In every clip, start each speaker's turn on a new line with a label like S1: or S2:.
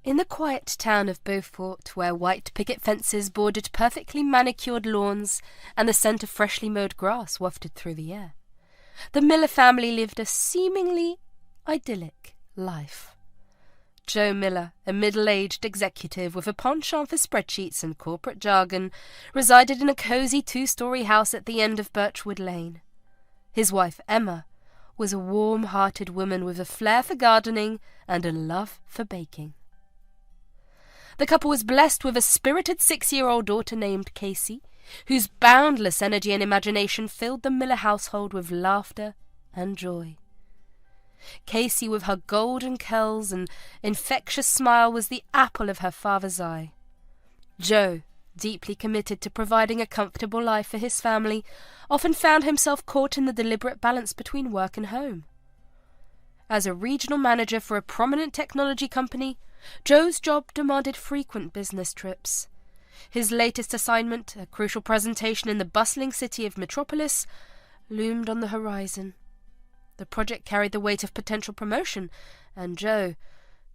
S1: In the quiet town of Beaufort, where white picket fences bordered perfectly manicured lawns and the scent of freshly mowed grass wafted through the air, the Miller family lived a seemingly idyllic life. Joe Miller, a middle-aged executive with a penchant for spreadsheets and corporate jargon, resided in a cosy 2-story house at the end of Birchwood Lane. His wife, Emma, was a warm-hearted woman with a flair for gardening and a love for baking. The couple was blessed with a spirited 6-year-old daughter named Casey, whose boundless energy and imagination filled the Miller household with laughter and joy. Casey, with her golden curls and infectious smile, was the apple of her father's eye. Joe, deeply committed to providing a comfortable life for his family, often found himself caught in the deliberate balance between work and home. As a regional manager for a prominent technology company, Joe's job demanded frequent business trips. His latest assignment, a crucial presentation in the bustling city of Metropolis, loomed on the horizon. The project carried the weight of potential promotion, and Joe,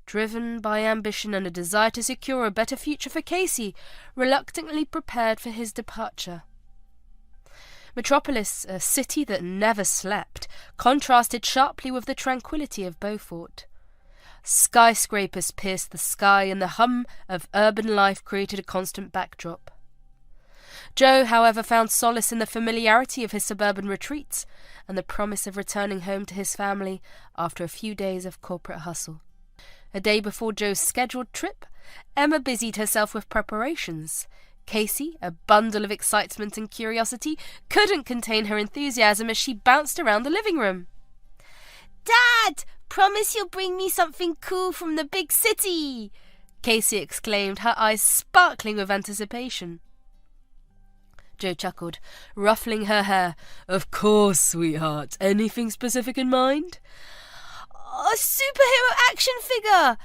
S1: driven by ambition and a desire to secure a better future for Casey, reluctantly prepared for his departure. Metropolis, a city that never slept, contrasted sharply with the tranquillity of Beaufort. Skyscrapers pierced the sky, and the hum of urban life created a constant backdrop. Joe, however, found solace in the familiarity of his suburban retreats and the promise of returning home to his family after a few days of corporate hustle. A day before Joe's scheduled trip, Emma busied herself with preparations. Casey, a bundle of excitement and curiosity, couldn't contain her enthusiasm as she bounced around the living room. "Dad, promise you'll bring me something cool from the big city!" Casey exclaimed, her eyes sparkling with anticipation. Joe chuckled, ruffling her hair. "Of course, sweetheart. Anything specific in mind?" "A superhero action figure!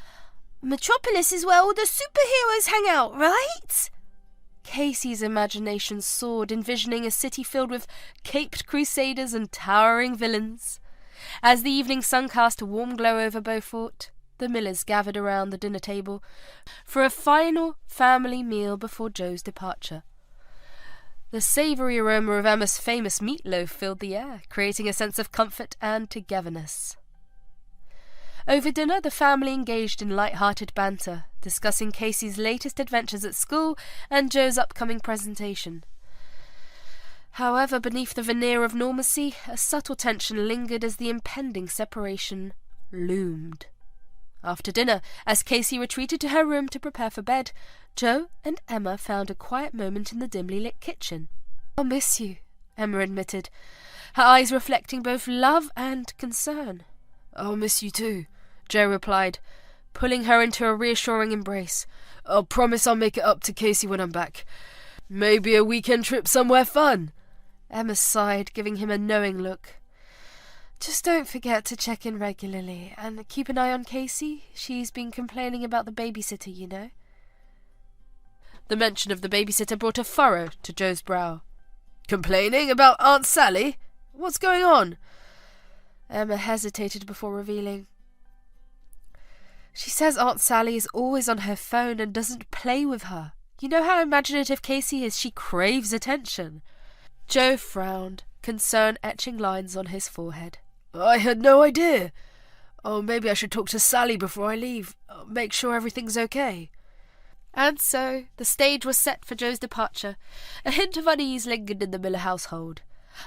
S1: Metropolis is where all the superheroes hang out, right?" Casey's imagination soared, envisioning a city filled with caped crusaders and towering villains. As the evening sun cast a warm glow over Beaufort, the Millers gathered around the dinner table for a final family meal before Joe's departure. The savoury aroma of Emma's famous meatloaf filled the air, creating a sense of comfort and togetherness. Over dinner, the family engaged in light-hearted banter, discussing Casey's latest adventures at school and Joe's upcoming presentation. However, beneath the veneer of normalcy, a subtle tension lingered as the impending separation loomed. After dinner, as Casey retreated to her room to prepare for bed, Joe and Emma found a quiet moment in the dimly lit kitchen. "I'll miss you," Emma admitted, her eyes reflecting both love and concern. "I'll miss you too," Joe replied, pulling her into a reassuring embrace. "I'll promise I'll make it up to Casey when I'm back. Maybe a weekend trip somewhere fun." Emma sighed, giving him a knowing look. "Just don't forget to check in regularly, and keep an eye on Casey. She's been complaining about the babysitter, you know." The mention of the babysitter brought a furrow to Joe's brow. "Complaining about Aunt Sally? What's going on?" Emma hesitated before revealing. "She says Aunt Sally is always on her phone and doesn't play with her. You know how imaginative Casey is. She craves attention." Joe frowned, concern etching lines on his forehead. "I had no idea. Oh, maybe I should talk to Sally before I leave. Make sure everything's okay." And so the stage was set for Joe's departure. A hint of unease lingered in the Miller household.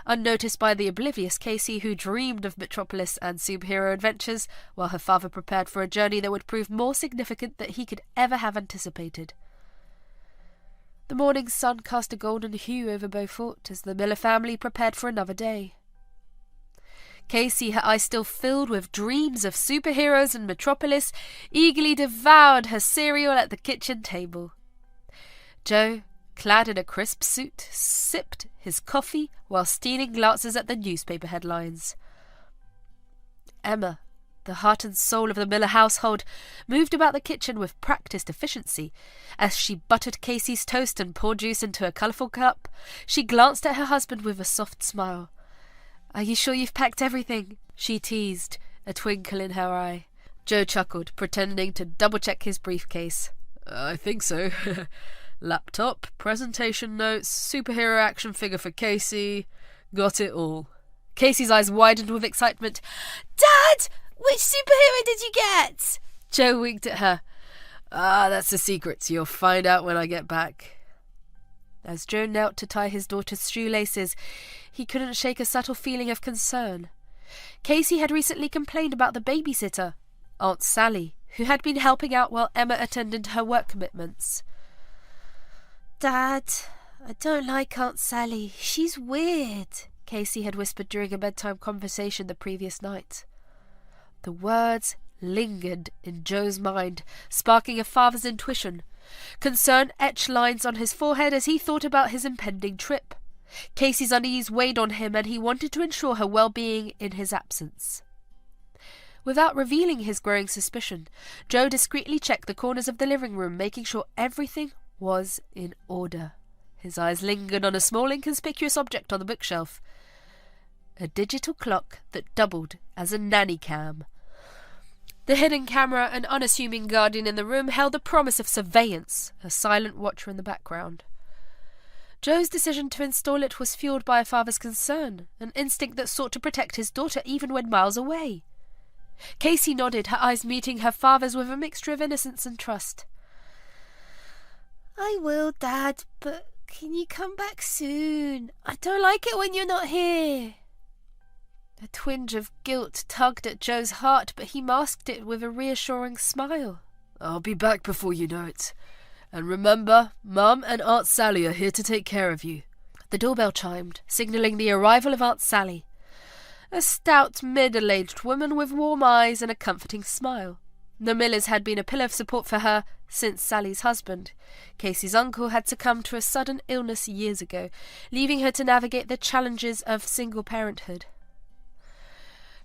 S1: Unnoticed by the oblivious Casey, who dreamed of Metropolis and superhero adventures, while her father prepared for a journey that would prove more significant than he could ever have anticipated. The morning sun cast a golden hue over Beaufort as the Miller family prepared for another day. Casey, her eyes still filled with dreams of superheroes and Metropolis, eagerly devoured her cereal at the kitchen table. Joe, clad in a crisp suit, sipped his coffee while stealing glances at the newspaper headlines. Emma, the heart and soul of the Miller household, moved about the kitchen with practised efficiency. As she buttered Casey's toast and poured juice into a colourful cup, she glanced at her husband with a soft smile. "Are you sure you've packed everything?" she teased, a twinkle in her eye. Joe chuckled, pretending to double-check his briefcase. I think so. Laptop, presentation notes, superhero action figure for Casey. Got it all. Casey's eyes widened with excitement. Dad! Which superhero did you get? Joe winked at her. That's a secret. You'll find out when I get back. As Joe knelt to tie his daughter's shoelaces, he couldn't shake a subtle feeling of concern. Casey had recently complained about the babysitter, Aunt Sally, who had been helping out while Emma attended to her work commitments. Dad, I don't like Aunt Sally. She's weird, Casey had whispered during a bedtime conversation the previous night. The words lingered in Joe's mind, sparking a father's intuition. Concern etched lines on his forehead as he thought about his impending trip. Casey's unease weighed on him, and he wanted to ensure her well-being in his absence. Without revealing his growing suspicion, Joe discreetly checked the corners of the living room, making sure everything was in order. His eyes lingered on a small inconspicuous object on the bookshelf. A digital clock that doubled as a nanny cam. The hidden camera and unassuming guardian in the room held the promise of surveillance, a silent watcher in the background. Joe's decision to install it was fueled by a father's concern, an instinct that sought to protect his daughter even when miles away. Casey nodded, her eyes meeting her father's with a mixture of innocence and trust. I will, Dad, but can you come back soon? I don't like it when you're not here. A twinge of guilt tugged at Joe's heart, but he masked it with a reassuring smile. I'll be back before you know it. And remember, Mum and Aunt Sally are here to take care of you. The doorbell chimed, signalling the arrival of Aunt Sally. A stout, middle-aged woman with warm eyes and a comforting smile. The Millers had been a pillar of support for her since Sally's husband. Casey's uncle had succumbed to a sudden illness years ago, leaving her to navigate the challenges of single parenthood.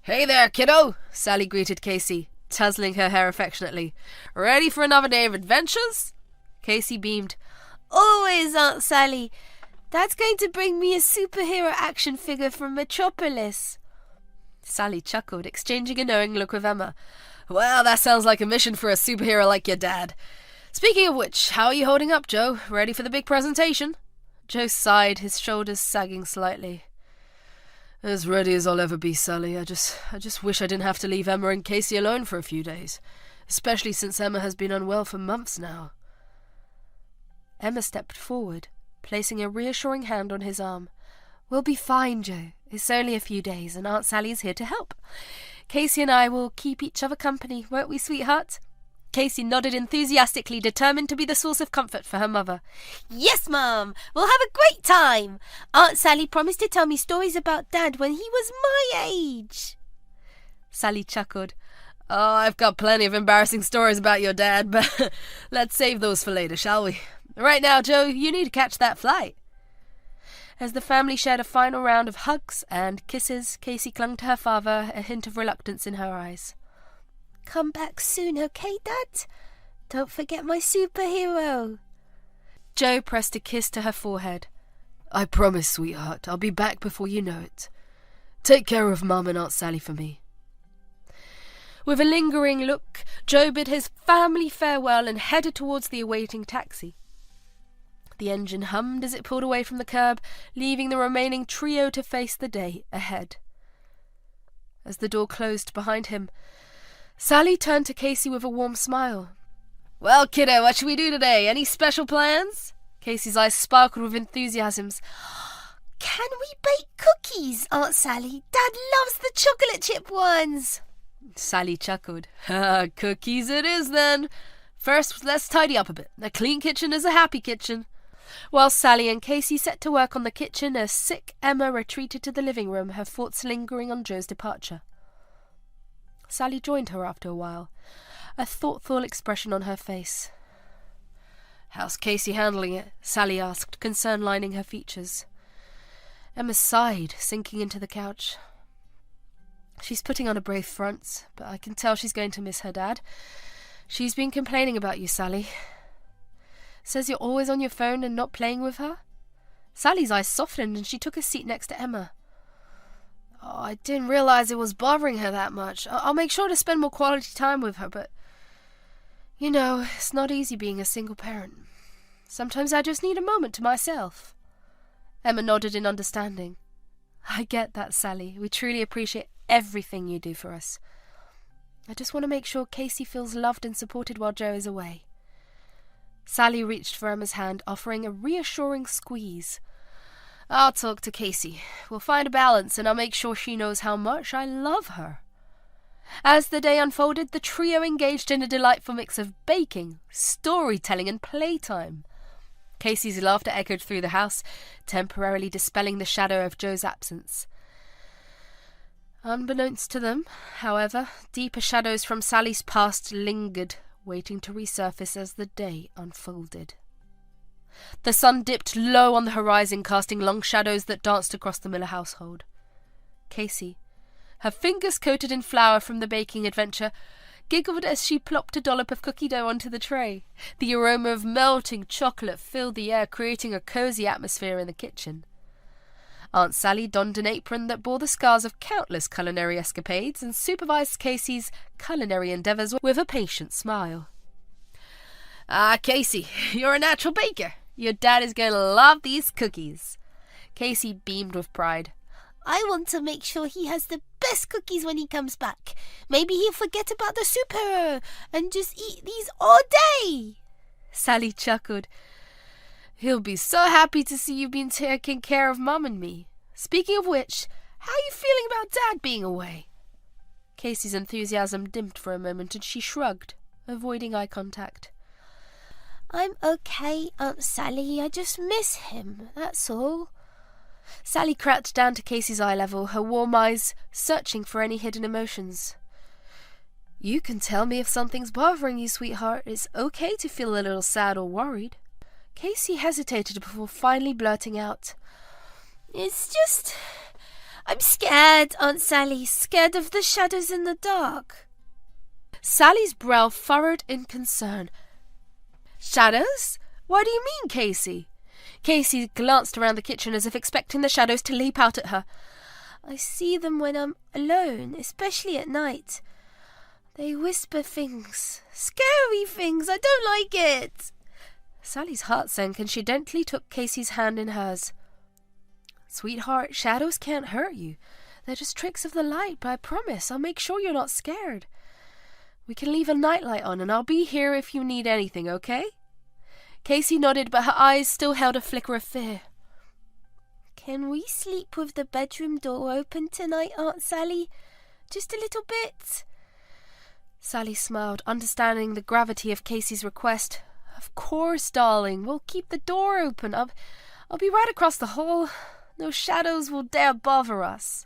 S1: Hey there, kiddo, Sally greeted Casey, tussling her hair affectionately. Ready for another day of adventures? Casey beamed. Always, Aunt Sally. Dad's going to bring me a superhero action figure from Metropolis. Sally chuckled, exchanging a knowing look with Emma. Well, that sounds like a mission for a superhero like your dad. Speaking of which, how are you holding up, Joe? Ready for the big presentation? Joe sighed, his shoulders sagging slightly. As ready as I'll ever be, Sally. I just wish I didn't have to leave Emma and Casey alone for a few days, especially since Emma has been unwell for months now. Emma stepped forward, placing a reassuring hand on his arm. We'll be fine, Joe. It's only a few days, and Aunt Sally's here to help. Casey and I will keep each other company, won't we, sweetheart? Casey nodded enthusiastically, determined to be the source of comfort for her mother. Yes, Mum, we'll have a great time. Aunt Sally promised to tell me stories about Dad when he was my age. Sally chuckled. Oh, I've got plenty of embarrassing stories about your dad, but let's save those for later, shall we? Right now, Joe, you need to catch that flight. As the family shared a final round of hugs and kisses, Casey clung to her father, a hint of reluctance in her eyes. Come back soon, okay, Dad? Don't forget my superhero. Joe pressed a kiss to her forehead. I promise, sweetheart, I'll be back before you know it. Take care of Mum and Aunt Sally for me. With a lingering look, Joe bid his family farewell and headed towards the awaiting taxi. The engine hummed as it pulled away from the curb, leaving the remaining trio to face the day ahead. As the door closed behind him, Sally turned to Casey with a warm smile. Well, kiddo, what should we do today? Any special plans? Casey's eyes sparkled with enthusiasm. Can we bake cookies, Aunt Sally? Dad loves the chocolate chip ones. Sally chuckled. Cookies it is, then. First, let's tidy up a bit. A clean kitchen is a happy kitchen. While Sally and Casey set to work on the kitchen, as sick Emma retreated to the living room, her thoughts lingering on Joe's departure. Sally joined her after a while, a thoughtful expression on her face. How's Casey handling it? Sally asked, concern lining her features. Emma sighed, sinking into the couch. She's putting on a brave front, but I can tell she's going to miss her dad. She's been complaining about you, Sally. Says you're always on your phone and not playing with her. Sally's eyes softened and she took a seat next to Emma. Oh, I didn't realize it was bothering her that much. I'll make sure to spend more quality time with her, but... You know, it's not easy being a single parent. Sometimes I just need a moment to myself. Emma nodded in understanding. I get that, Sally. We truly appreciate everything you do for us. I just want to make sure Casey feels loved and supported while Joe is away. Sally reached for Emma's hand, offering a reassuring squeeze. I'll talk to Casey. We'll find a balance, and I'll make sure she knows how much I love her. As the day unfolded, the trio engaged in a delightful mix of baking, storytelling, and playtime. Casey's laughter echoed through the house, temporarily dispelling the shadow of Joe's absence. Unbeknownst to them, however, deeper shadows from Sally's past lingered, waiting to resurface as the day unfolded. The sun dipped low on the horizon, casting long shadows that danced across the Miller household. Casey, her fingers coated in flour from the baking adventure, giggled as she plopped a dollop of cookie dough onto the tray. The aroma of melting chocolate filled the air, creating a cozy atmosphere in the kitchen. Aunt Sally donned an apron that bore the scars of countless culinary escapades and supervised Casey's culinary endeavours with a patient smile. Ah, Casey, you're a natural baker. Your dad is going to love these cookies. Casey beamed with pride.
S2: I want to make sure he has the best cookies when he comes back. Maybe he'll forget about the super and just eat these all day.
S1: Sally chuckled. He'll be so happy to see you being taking care of Mum and me. Speaking of which, how are you feeling about Dad being away? Casey's enthusiasm dimmed for a moment and she shrugged, avoiding eye contact.
S2: I'm okay, Aunt Sally. I just miss him, that's all.
S1: Sally crouched down to Casey's eye level, her warm eyes searching for any hidden emotions. You can tell me if something's bothering you, sweetheart. It's okay to feel a little sad or worried. Casey hesitated before finally blurting out.
S2: It's just... I'm scared, Aunt Sally. Scared of the shadows in the dark.
S1: Sally's brow furrowed in concern. Shadows? What do you mean, Casey? Casey glanced around the kitchen as if expecting the shadows to leap out at her.
S2: I see them when I'm alone, especially at night. They whisper things. Scary things. I don't like it.
S1: Sally's heart sank and she gently took Casey's hand in hers. Sweetheart, shadows can't hurt you. They're just tricks of the light, but I promise I'll make sure you're not scared. We can leave a nightlight on and I'll be here if you need anything, okay? Casey nodded, but her eyes still held a flicker of fear.
S2: Can we sleep with the bedroom door open tonight, Aunt Sally? Just a little bit.
S1: Sally smiled, understanding the gravity of Casey's request. Of course, darling. We'll keep the door open. I'll be right across the hall. No shadows will dare bother us.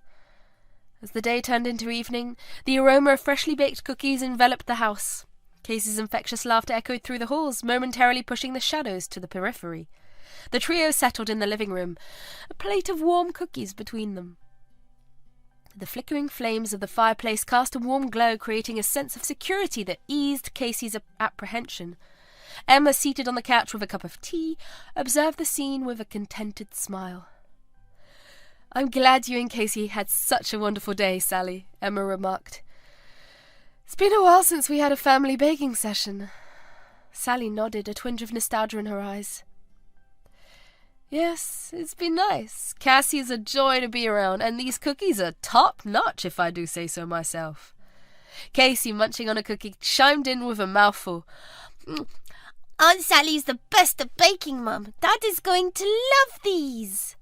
S1: As the day turned into evening, the aroma of freshly baked cookies enveloped the house. Casey's infectious laughter echoed through the halls, momentarily pushing the shadows to the periphery. The trio settled in the living room, a plate of warm cookies between them. The flickering flames of the fireplace cast a warm glow, creating a sense of security that eased Casey's apprehension. Emma, seated on the couch with a cup of tea, observed the scene with a contented smile. I'm glad you and Casey had such a wonderful day, Sally, Emma remarked. It's been a while since we had a family baking session. Sally nodded, a twinge of nostalgia in her eyes. Yes, it's been nice. Cassie is a joy to be around, and these cookies are top-notch, if I do say so myself. Casey, munching on a cookie, chimed in with a mouthful.
S2: Aunt Sally's the best at baking, Mum. Dad is going to love these.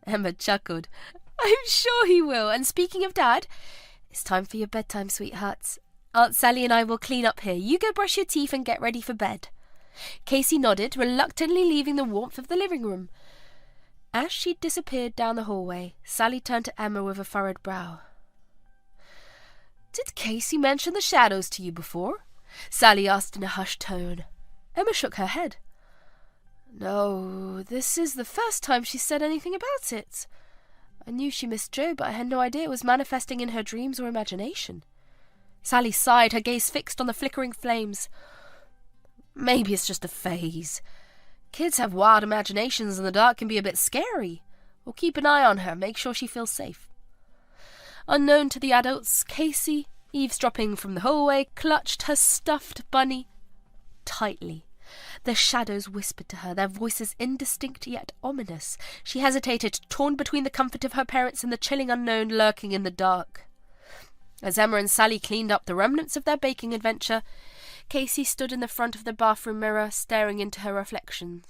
S1: Emma chuckled. I'm sure he will. And speaking of Dad, it's time for your bedtime, sweethearts. Aunt Sally and I will clean up here. You go brush your teeth and get ready for bed. Casey nodded, reluctantly leaving the warmth of the living room. As she disappeared down the hallway, Sally turned to Emma with a furrowed brow. Did Casey mention the shadows to you before? Sally asked in a hushed tone. Emma shook her head. No, this is the first time she said anything about it. I knew she missed Joe, but I had no idea it was manifesting in her dreams or imagination. Sally sighed, her gaze fixed on the flickering flames. Maybe it's just a phase. Kids have wild imaginations and the dark can be a bit scary. We'll keep an eye on her, make sure she feels safe. Unknown to the adults, Casey, eavesdropping from the hallway, clutched her stuffed bunny tightly. The shadows whispered to her, their voices indistinct yet ominous. She hesitated, torn between the comfort of her parents and the chilling unknown lurking in the dark. As Emma and Sally cleaned up the remnants of their baking adventure, Casey stood in the front of the bathroom mirror, staring into her reflections.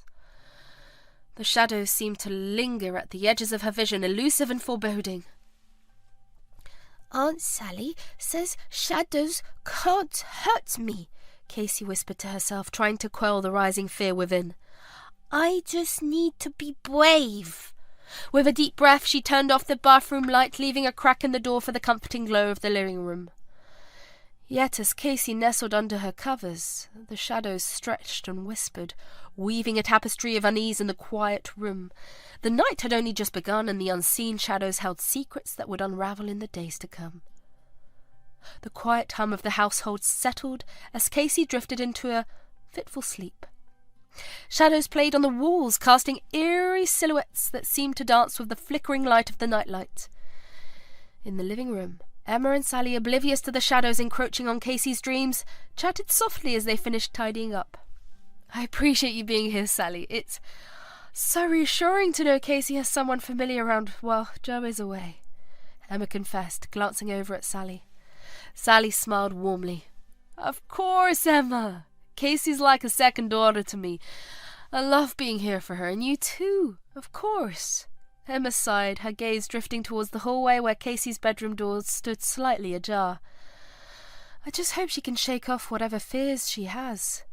S1: The shadows seemed to linger at the edges of her vision, elusive and foreboding.
S2: Aunt Sally says shadows can't hurt me, Casey whispered to herself, trying to quell the rising fear within. I just need to be brave. With a deep breath, she turned off the bathroom light, leaving a crack in the door for the comforting glow of the living room. Yet as Casey nestled under her covers, the shadows stretched and whispered, weaving a tapestry of unease in the quiet room. The night had only just begun, and the unseen shadows held secrets that would unravel in the days to come. The quiet hum of the household settled as Casey drifted into a fitful sleep. Shadows played on the walls, casting eerie silhouettes that seemed to dance with the flickering light of the nightlight. In the living room, Emma and Sally, oblivious to the shadows encroaching on Casey's dreams, chatted softly as they finished tidying up. I appreciate you being here, Sally. It's so reassuring to know Casey has someone familiar around while Joe is away, Emma confessed, glancing over at Sally. Sally smiled warmly. Of course, Emma. Casey's like a second daughter to me. I love being here for her, and you too, of course. Emma sighed, her gaze drifting towards the hallway where Casey's bedroom door stood slightly ajar. I just hope she can shake off whatever fears she has.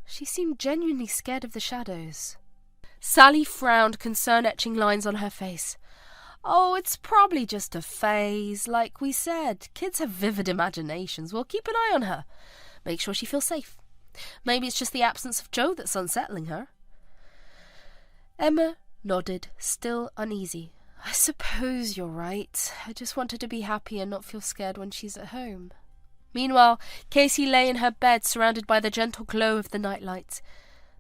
S2: She seemed genuinely scared of the shadows. Sally frowned, concern etching lines on her face. Oh, it's probably just a phase, like we said. Kids have vivid imaginations. We'll keep an eye on her. Make sure she feels safe. Maybe it's just the absence of Joe that's unsettling her. Emma nodded, still uneasy. I suppose you're right. I just want her to be happy and not feel scared when she's at home. Meanwhile, Casey lay in her bed, surrounded by the gentle glow of the nightlight.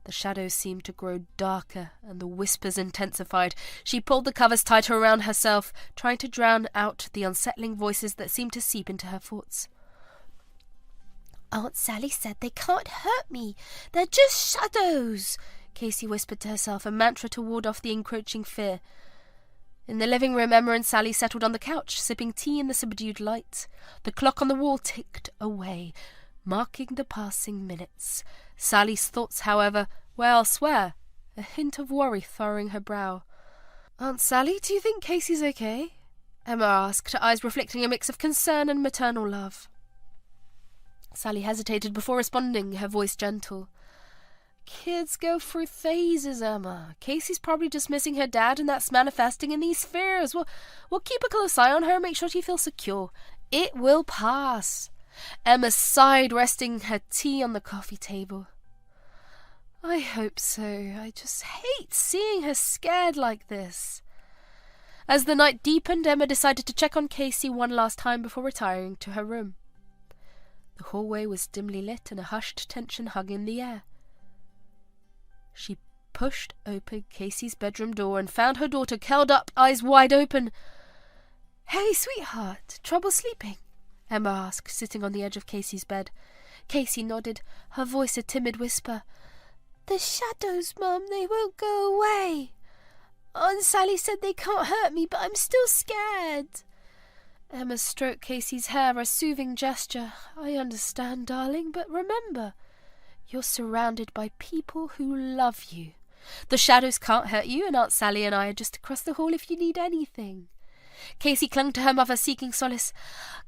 S2: The shadows seemed to grow darker, and the whispers intensified. She pulled the covers tighter around herself, trying to drown out the unsettling voices that seemed to seep into her thoughts. Aunt Sally said they can't hurt me. They're just shadows, Casey whispered to herself, a mantra to ward off the encroaching fear. In the living room, Emma and Sally settled on the couch, sipping tea in the subdued light. The clock on the wall ticked away, marking the passing minutes. Sally's thoughts, however, were elsewhere, a hint of worry furrowing her brow. Aunt Sally, do you think Casey's okay? Emma asked, her eyes reflecting a mix of concern and maternal love. Sally hesitated before responding, her voice gentle. Kids go through phases, Emma. Casey's probably just missing her dad, and that's manifesting in these fears. We'll keep a close eye on her and make sure she feels secure. It will pass. Emma sighed, resting her tea on the coffee table. I hope so. I just hate seeing her scared like this. As the night deepened, Emma decided to check on Casey one last time before retiring to her room. The hallway was dimly lit, and a hushed tension hung in the air. She pushed open Casey's bedroom door and found her daughter curled up, eyes wide open. Hey, sweetheart, trouble sleeping? Emma asked, sitting on the edge of Casey's bed. Casey nodded, her voice a timid whisper. The shadows, Mum, they won't go away. Aunt Sally said they can't hurt me, but I'm still scared. Emma stroked Casey's hair, a soothing gesture. I understand, darling, but remember, you're surrounded by people who love you. The shadows can't hurt you, and Aunt Sally and I are just across the hall if you need anything. Casey clung to her mother, seeking solace.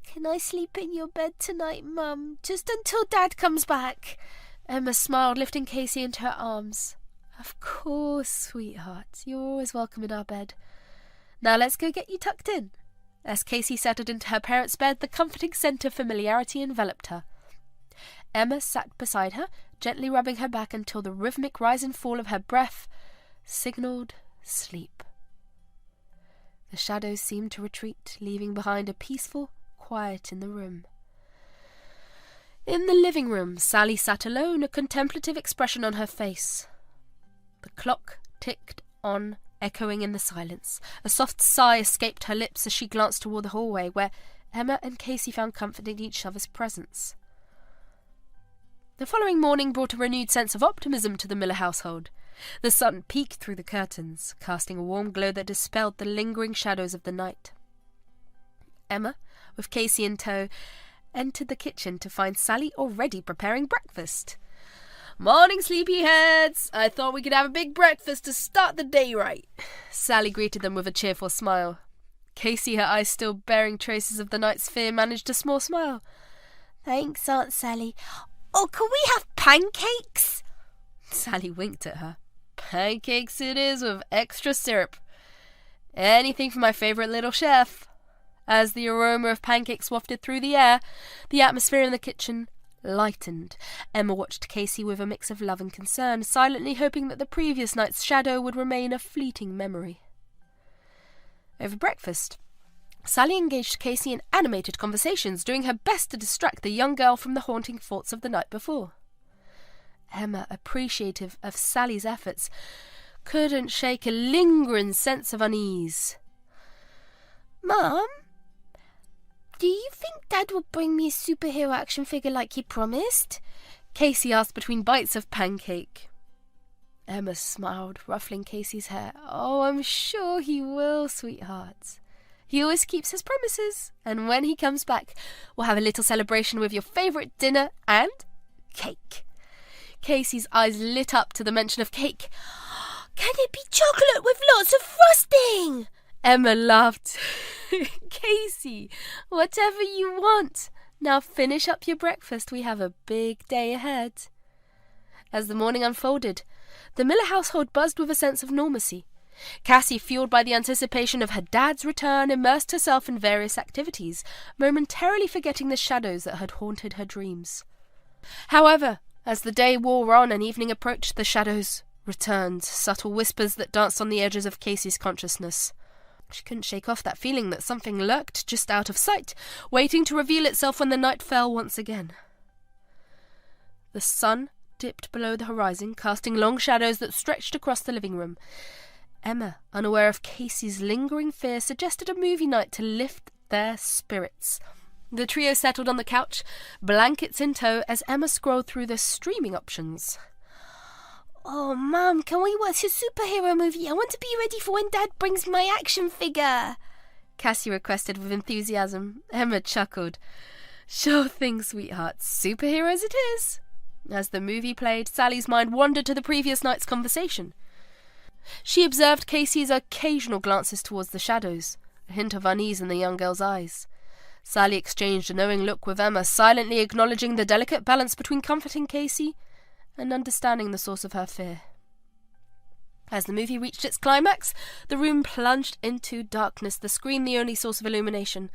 S2: Can I sleep in your bed tonight, Mum? Just until Dad comes back. Emma smiled, lifting Casey into her arms. Of course, sweetheart. You're always welcome in our bed. Now let's go get you tucked in. As Casey settled into her parents' bed, the comforting scent of familiarity enveloped her. Emma sat beside her, gently rubbing her back until the rhythmic rise and fall of her breath signalled sleep. The shadows seemed to retreat, leaving behind a peaceful quiet in the room. In the living room, Sally sat alone, a contemplative expression on her face. The clock ticked on echoing in the silence. A soft sigh escaped her lips as she glanced toward the hallway, where Emma and Casey found comfort in each other's presence. The following morning brought a renewed sense of optimism to the Miller household. The sun peeked through the curtains, casting a warm glow that dispelled the lingering shadows of the night. Emma, with Casey in tow, entered the kitchen to find Sally already preparing breakfast.
S1: "Morning, sleepyheads! I thought we could have a big breakfast to start the day right."
S2: Sally greeted them with a cheerful smile. Casey, her eyes still bearing traces of the night's fear, managed a small smile.
S3: "Thanks, Aunt Sally. Oh, can we have pancakes?"
S2: Sally winked at her.
S1: "Pancakes it is with extra syrup. Anything for my favourite little chef."
S2: As the aroma of pancakes wafted through the air, the atmosphere in the kitchen lightened. Emma watched Casey with a mix of love and concern, silently hoping that the previous night's shadow would remain a fleeting memory. Over breakfast, Sally engaged Casey in animated conversations, doing her best to distract the young girl from the haunting thoughts of the night before. Emma, appreciative of Sally's efforts, couldn't shake a lingering sense of unease.
S3: "Mum, do you think Dad will bring me a superhero action figure like he promised?"
S2: Casey asked between bites of pancake. Emma smiled, ruffling Casey's hair. "Oh, I'm sure he will, sweetheart. He always keeps his promises, and when he comes back, we'll have a little celebration with your favourite dinner and cake." Casey's eyes lit up to the mention of cake.
S3: "Can it be chocolate with lots of frosting?"
S2: Emma laughed. "Casey, whatever you want. Now finish up your breakfast. We have a big day ahead." As the morning unfolded, the Miller household buzzed with a sense of normalcy. Cassie, fueled by the anticipation of her dad's return, immersed herself in various activities, momentarily forgetting the shadows that had haunted her dreams. However, as the day wore on and evening approached, the shadows returned, subtle whispers that danced on the edges of Casey's consciousness. She couldn't shake off that feeling that something lurked just out of sight, waiting to reveal itself when the night fell once again. The sun dipped below the horizon, casting long shadows that stretched across the living room. Emma, unaware of Casey's lingering fear, suggested a movie night to lift their spirits. The trio settled on the couch, blankets in tow, as Emma scrolled through the streaming options.
S3: "Oh, Mum, can we watch a superhero movie? I want to be ready for when Dad brings my action figure,"
S2: Cassie requested with enthusiasm. Emma chuckled. "Sure thing, sweetheart. Superheroes it is." As the movie played, Sally's mind wandered to the previous night's conversation. She observed Casey's occasional glances towards the shadows, a hint of unease in the young girl's eyes. Sally exchanged a knowing look with Emma, silently acknowledging the delicate balance between comforting Casey and understanding the source of her fear. As the movie reached its climax, the room plunged into darkness, the screen the only source of illumination.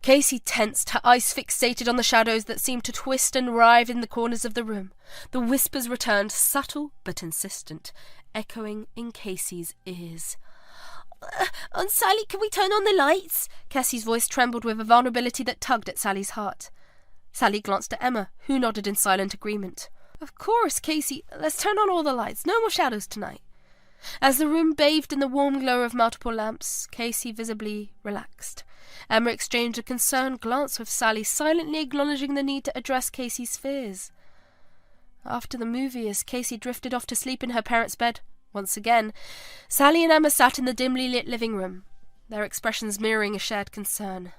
S2: Casey tensed, her eyes fixated on the shadows that seemed to twist and writhe in the corners of the room. The whispers returned, subtle but insistent, echoing in Casey's ears.
S3: "Aunt Sally, can we turn on the lights?"
S2: Cassie's voice trembled with a vulnerability that tugged at Sally's heart. Sally glanced at Emma, who nodded in silent agreement. "Of course, Casey. Let's turn on all the lights. No more shadows tonight." As the room bathed in the warm glow of multiple lamps, Casey visibly relaxed. Emma exchanged a concerned glance with Sally, silently acknowledging the need to address Casey's fears. After the movie, as Casey drifted off to sleep in her parents' bed, once again, Sally and Emma sat in the dimly lit living room, their expressions mirroring a shared concern.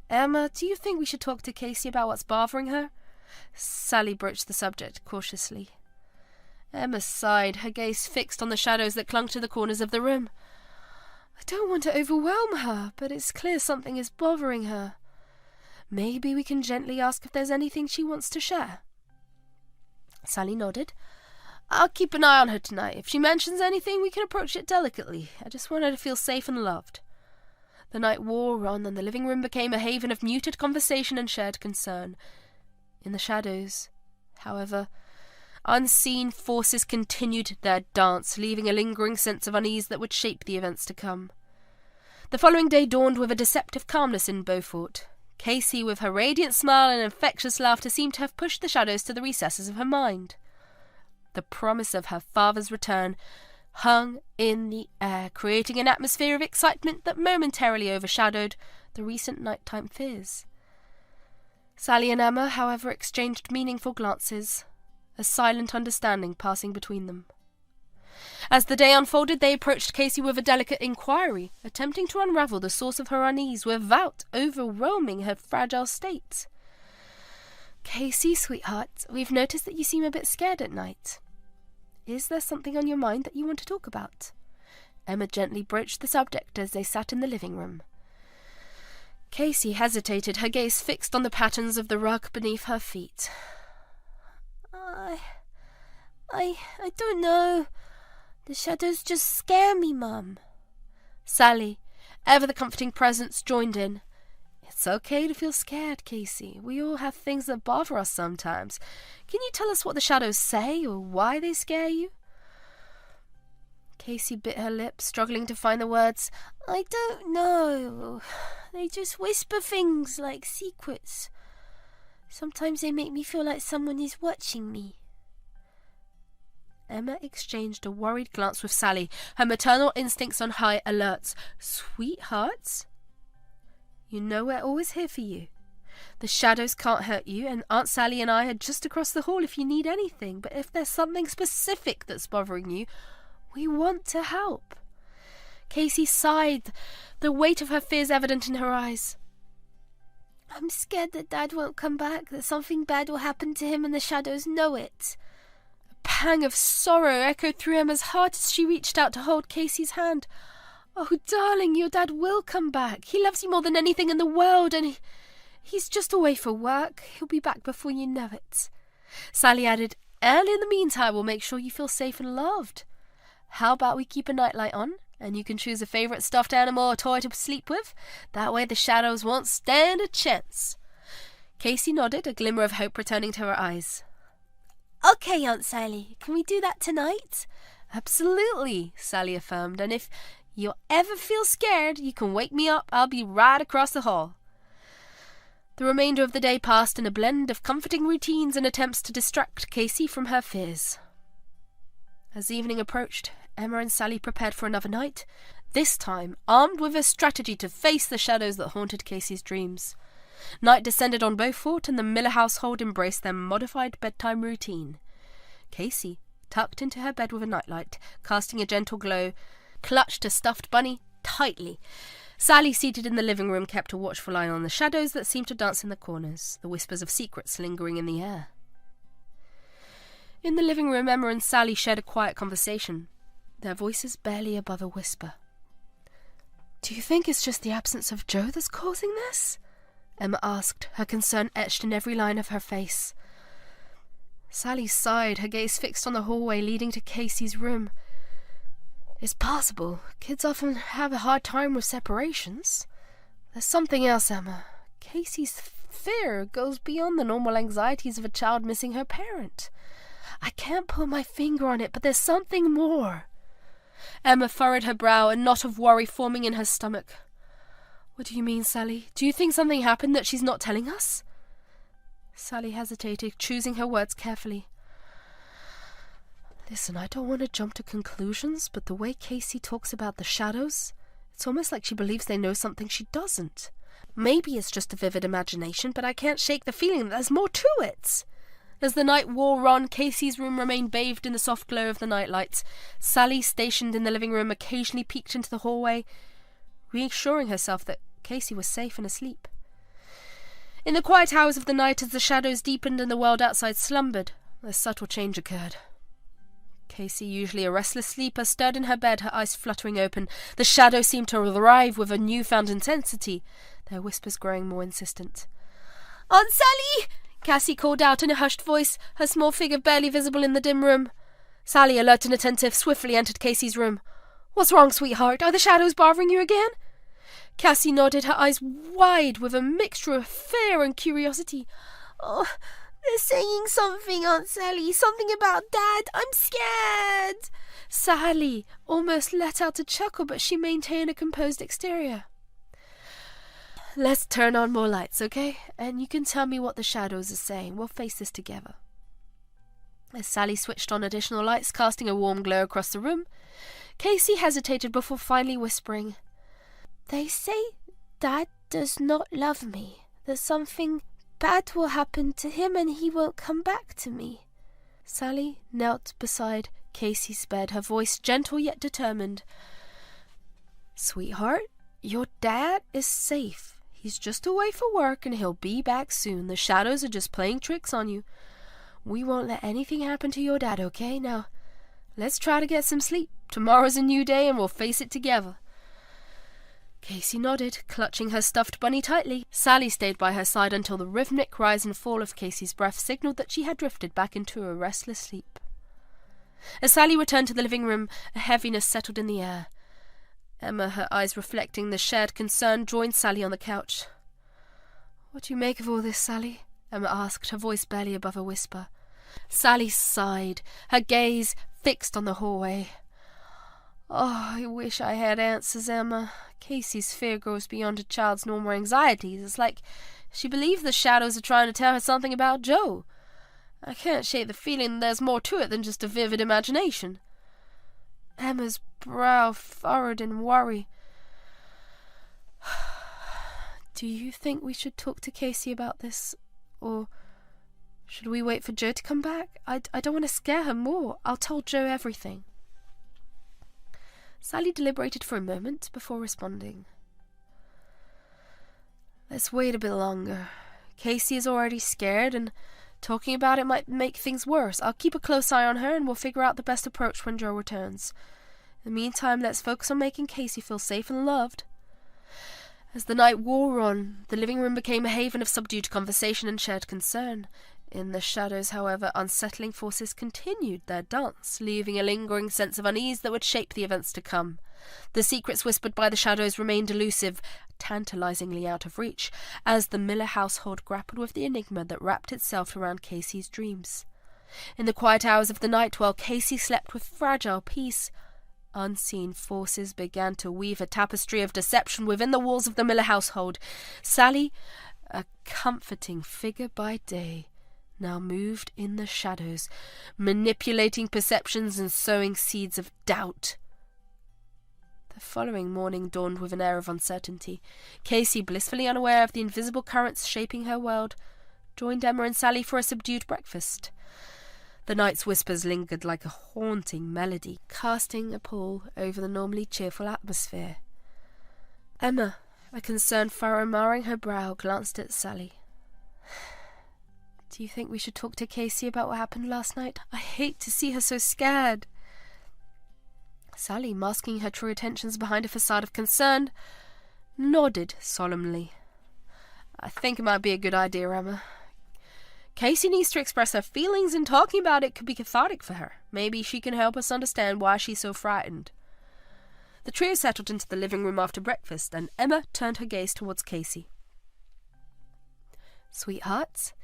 S2: "Emma, do you think we should talk to Casey about what's bothering her?" Sally broached the subject cautiously. Emma sighed, her gaze fixed on the shadows that clung to the corners of the room. "I don't want to overwhelm her, but it's clear something is bothering her. Maybe we can gently ask if there's anything she wants to share." Sally nodded. "I'll keep an eye on her tonight. If she mentions anything, we can approach it delicately. I just want her to feel safe and loved." The night wore on, and the living room became a haven of muted conversation and shared concern. In the shadows, however, unseen forces continued their dance, leaving a lingering sense of unease that would shape the events to come. The following day dawned with a deceptive calmness in Beaufort. Casey, with her radiant smile and infectious laughter, seemed to have pushed the shadows to the recesses of her mind. The promise of her father's return hung in the air, creating an atmosphere of excitement that momentarily overshadowed the recent nighttime fears. Sally and Emma, however, exchanged meaningful glances, a silent understanding passing between them. As the day unfolded, they approached Casey with a delicate inquiry, attempting to unravel the source of her unease without overwhelming her fragile state.
S3: "Casey, sweetheart, we've noticed that you seem a bit scared at night. Is there something on your mind that you want to talk about?" Emma gently broached the subject as they sat in the living room.
S2: Casey hesitated, her gaze fixed on the patterns of the rug beneath her feet.
S3: I don't know. The shadows just scare me, Mum.
S2: Sally, ever the comforting presence, joined in. "It's okay to feel scared, Casey. We all have things that bother us sometimes. Can you tell us what the shadows say or why they scare you?"
S3: Casey bit her lip, struggling to find the words. "I don't know. They just whisper things like secrets. Sometimes they make me feel like someone is watching me."
S2: Emma exchanged a worried glance with Sally, her maternal instincts on high alert. "Sweethearts, you know we're always here for you. The shadows can't hurt you, and Aunt Sally and I are just across the hall if you need anything. But if there's something specific that's bothering you, we want to help." Casey sighed, the weight of her fears evident in her eyes.
S3: "I'm scared that Dad won't come back, that something bad will happen to him and the shadows know it."
S2: A pang of sorrow echoed through Emma's heart as she reached out to hold Casey's hand. "Oh, darling, your dad will come back. He loves you more than anything in the world, and he's just away for work. He'll be back before you know it." Sally added, "And in the meantime, we'll make sure you feel safe and loved. How about we keep a nightlight on, and you can choose a favourite stuffed animal or toy to sleep with? That way the shadows won't stand a chance." Casey nodded, a glimmer of hope returning to her eyes.
S3: "Okay, Aunt Sally, can we do that tonight?"
S2: "Absolutely," Sally affirmed, "and if you ever feel scared, you can wake me up. I'll be right across the hall." The remainder of the day passed in a blend of comforting routines and attempts to distract Casey from her fears. As evening approached, Emma and Sally prepared for another night, this time armed with a strategy to face the shadows that haunted Casey's dreams. Night descended on Beaufort, and the Miller household embraced their modified bedtime routine. Casey, tucked into her bed with a nightlight, casting a gentle glow, clutched a stuffed bunny tightly. Sally, seated in the living room, kept a watchful eye on the shadows that seemed to dance in the corners, the whispers of secrets lingering in the air. In the living room, Emma and Sally shared a quiet conversation, their voices barely above a whisper. "Do you think it's just the absence of Joe that's causing this?" Emma asked, her concern etched in every line of her face. Sally sighed, her gaze fixed on the hallway leading to Casey's room. "It's possible. Kids often have a hard time with separations. There's something else, Emma. Casey's fear goes beyond the normal anxieties of a child missing her parent. I can't put my finger on it, but there's something more." Emma furrowed her brow, a knot of worry forming in her stomach. "What do you mean, Sally? Do you think something happened that she's not telling us?" Sally hesitated, choosing her words carefully. "Listen, I don't want to jump to conclusions, but the way Casey talks about the shadows, it's almost like she believes they know something she doesn't. Maybe it's just a vivid imagination, but I can't shake the feeling that there's more to it." As the night wore on, Casey's room remained bathed in the soft glow of the nightlight. Sally, stationed in the living room, occasionally peeked into the hallway, reassuring herself that Casey was safe and asleep. In the quiet hours of the night, as the shadows deepened and the world outside slumbered, a subtle change occurred. Casey, usually a restless sleeper, stirred in her bed, her eyes fluttering open. The shadows seemed to arrive with a newfound intensity, their whispers growing more insistent. "Aunt Sally!" Cassie called out in a hushed voice, her small figure barely visible in the dim room. Sally, alert and attentive, swiftly entered Casey's room. "What's wrong, sweetheart? Are the shadows bothering you again?" Cassie nodded, her eyes wide with a mixture of fear and curiosity.
S3: "Oh, they're saying something, Aunt Sally. Something about Dad. I'm scared."
S2: Sally almost let out a chuckle, but she maintained a composed exterior. "Let's turn on more lights, okay? And you can tell me what the shadows are saying. We'll face this together." As Sally switched on additional lights, casting a warm glow across the room, Casey hesitated before finally whispering,
S3: "They say Dad does not love me, that something bad will happen to him and he won't come back to me."
S2: Sally knelt beside Casey's bed, her voice gentle yet determined. "Sweetheart, your dad is safe. He's just away for work and he'll be back soon. The shadows are just playing tricks on you. We won't let anything happen to your dad, okay? Now, let's try to get some sleep. Tomorrow's a new day and we'll face it together." Casey nodded, clutching her stuffed bunny tightly. Sally stayed by her side until the rhythmic rise and fall of Casey's breath signaled that she had drifted back into a restless sleep. As Sally returned to the living room, a heaviness settled in the air. Emma, her eyes reflecting the shared concern, joined Sally on the couch. "What do you make of all this, Sally?" Emma asked, her voice barely above a whisper. Sally sighed, her gaze fixed on the hallway. "Oh, I wish I had answers, Emma. Casey's fear goes beyond a child's normal anxieties. It's like she believes the shadows are trying to tell her something about Joe. I can't shake the feeling that there's more to it than just a vivid imagination." Emma's brow furrowed in worry. "Do you think we should talk to Casey about this? Or should we wait for Joe to come back? I don't want to scare her more. I'll tell Joe everything." Sally deliberated for a moment before responding. "Let's wait a bit longer. Casey is already scared, and talking about it might make things worse. I'll keep a close eye on her, and we'll figure out the best approach when Joe returns. In the meantime, let's focus on making Casey feel safe and loved." As the night wore on, the living room became a haven of subdued conversation and shared concern. In the shadows, however, unsettling forces continued their dance, leaving a lingering sense of unease that would shape the events to come. The secrets whispered by the shadows remained elusive, tantalizingly out of reach, as the Miller household grappled with the enigma that wrapped itself around Casey's dreams. In the quiet hours of the night, while Casey slept with fragile peace, unseen forces began to weave a tapestry of deception within the walls of the Miller household. Sally, a comforting figure by day, now moved in the shadows, manipulating perceptions and sowing seeds of doubt. The following morning dawned with an air of uncertainty. Casey, blissfully unaware of the invisible currents shaping her world, joined Emma and Sally for a subdued breakfast. The night's whispers lingered like a haunting melody, casting a pall over the normally cheerful atmosphere. Emma, a concerned furrow marring her brow, glanced at Sally. "Do you think we should talk to Casey about what happened last night? I hate to see her so scared." Sally, masking her true intentions behind a facade of concern, nodded solemnly. "I think it might be a good idea, Emma. Casey needs to express her feelings, and talking about it could be cathartic for her. Maybe she can help us understand why she's so frightened." The trio settled into the living room after breakfast, and Emma turned her gaze towards Casey. "Sweetheart,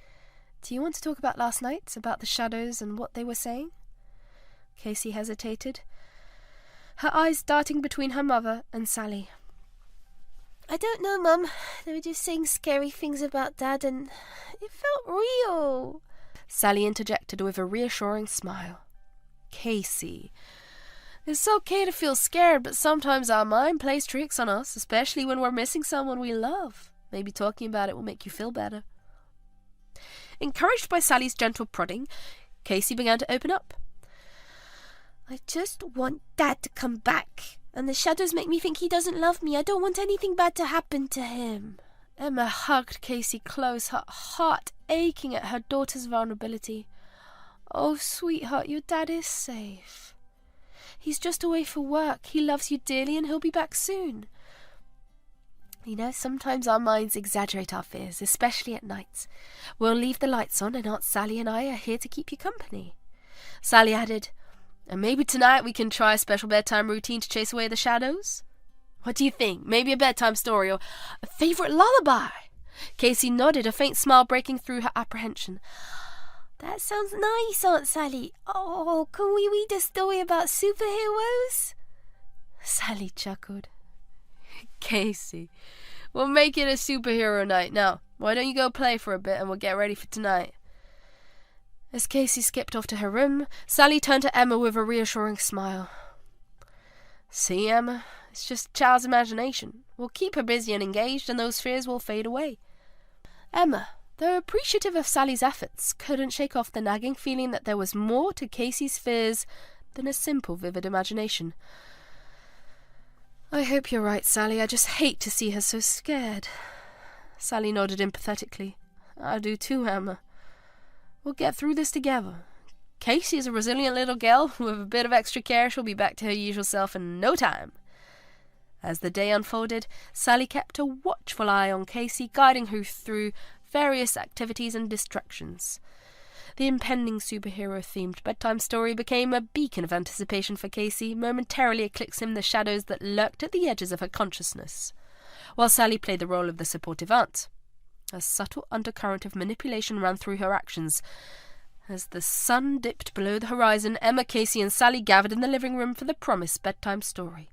S2: do you want to talk about last night, about the shadows and what they were saying?" Casey hesitated, her eyes darting between her mother and Sally.
S3: "I don't know, Mum. They were just saying scary things about Dad, and it felt real."
S2: Sally interjected with a reassuring smile. "Casey, it's okay to feel scared, but sometimes our mind plays tricks on us, especially when we're missing someone we love. Maybe talking about it will make you feel better." Encouraged by Sally's gentle prodding, Casey began to open up.
S3: "I just want Dad to come back. And the shadows make me think he doesn't love me. I don't want anything bad to happen to him."
S2: Emma hugged Casey close, her heart aching at her daughter's vulnerability. "Oh, sweetheart, your dad is safe. He's just away for work. He loves you dearly and he'll be back soon. You know, sometimes our minds exaggerate our fears, especially at night. We'll leave the lights on and Aunt Sally and I are here to keep you company." Sally added, "And maybe tonight we can try a special bedtime routine to chase away the shadows? What do you think? Maybe a bedtime story or a favourite lullaby?" Casey nodded, a faint smile breaking through her apprehension.
S3: "That sounds nice, Aunt Sally. Oh, can we read a story about superheroes?"
S2: Sally chuckled. "Casey, we'll make it a superhero night. Now, why don't you go play for a bit and we'll get ready for tonight?" As Casey skipped off to her room, Sally turned to Emma with a reassuring smile. See, Emma, it's just child's imagination. We'll keep her busy and engaged, and those fears will fade away. Emma, though appreciative of Sally's efforts, couldn't shake off the nagging feeling that there was more to Casey's fears than a simple, vivid imagination. I hope you're right, Sally. I just hate to see her so scared. Sally nodded empathetically. I do too, Emma. We'll get through this together. Casey is a resilient little girl. With a bit of extra care, she'll be back to her usual self in no time. As the day unfolded, Sally kept a watchful eye on Casey, guiding her through various activities and distractions. The impending superhero-themed bedtime story became a beacon of anticipation for Casey, momentarily eclipsing the shadows that lurked at the edges of her consciousness, while Sally played the role of the supportive aunt. A subtle undercurrent of manipulation ran through her actions. As the sun dipped below the horizon, Emma, Casey, and Sally gathered in the living room for the promised bedtime story.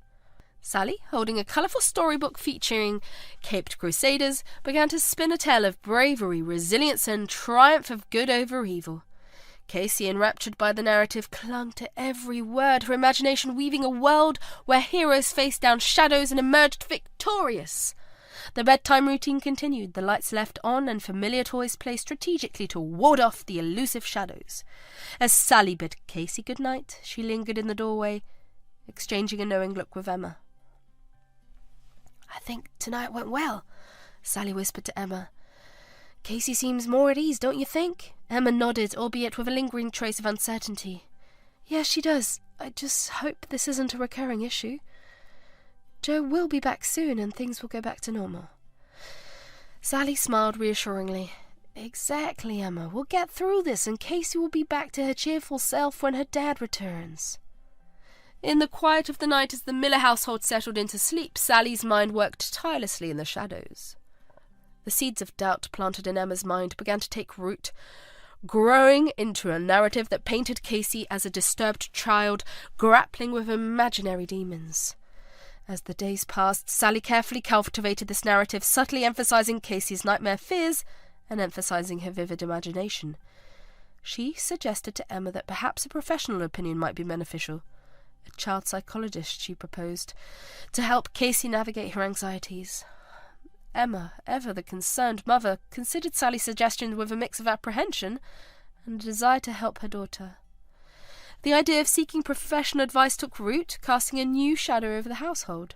S2: Sally, holding a colourful storybook featuring caped crusaders, began to spin a tale of bravery, resilience, and triumph of good over evil. Casey, enraptured by the narrative, clung to every word, her imagination weaving a world where heroes faced down shadows and emerged victorious. The bedtime routine continued, the lights left on and familiar toys placed strategically to ward off the elusive shadows. As Sally bid Casey good night, she lingered in the doorway, exchanging a knowing look with Emma. I think tonight went well, Sally whispered to Emma. Casey seems more at ease, don't you think? Emma nodded, albeit with a lingering trace of uncertainty. Yes, she does. I just hope this isn't a recurring issue. Joe will be back soon and things will go back to normal. Sally smiled reassuringly. Exactly, Emma. We'll get through this and Casey will be back to her cheerful self when her dad returns. In the quiet of the night, as the Miller household settled into sleep, Sally's mind worked tirelessly in the shadows. The seeds of doubt planted in Emma's mind began to take root, growing into a narrative that painted Casey as a disturbed child grappling with imaginary demons. As the days passed, Sally carefully cultivated this narrative, subtly emphasizing Casey's nightmare fears and emphasizing her vivid imagination. She suggested to Emma that perhaps a professional opinion might be beneficial. A child psychologist, she proposed, to help Casey navigate her anxieties. Emma, ever the concerned mother, considered Sally's suggestion with a mix of apprehension and a desire to help her daughter. The idea of seeking professional advice took root, casting a new shadow over the household.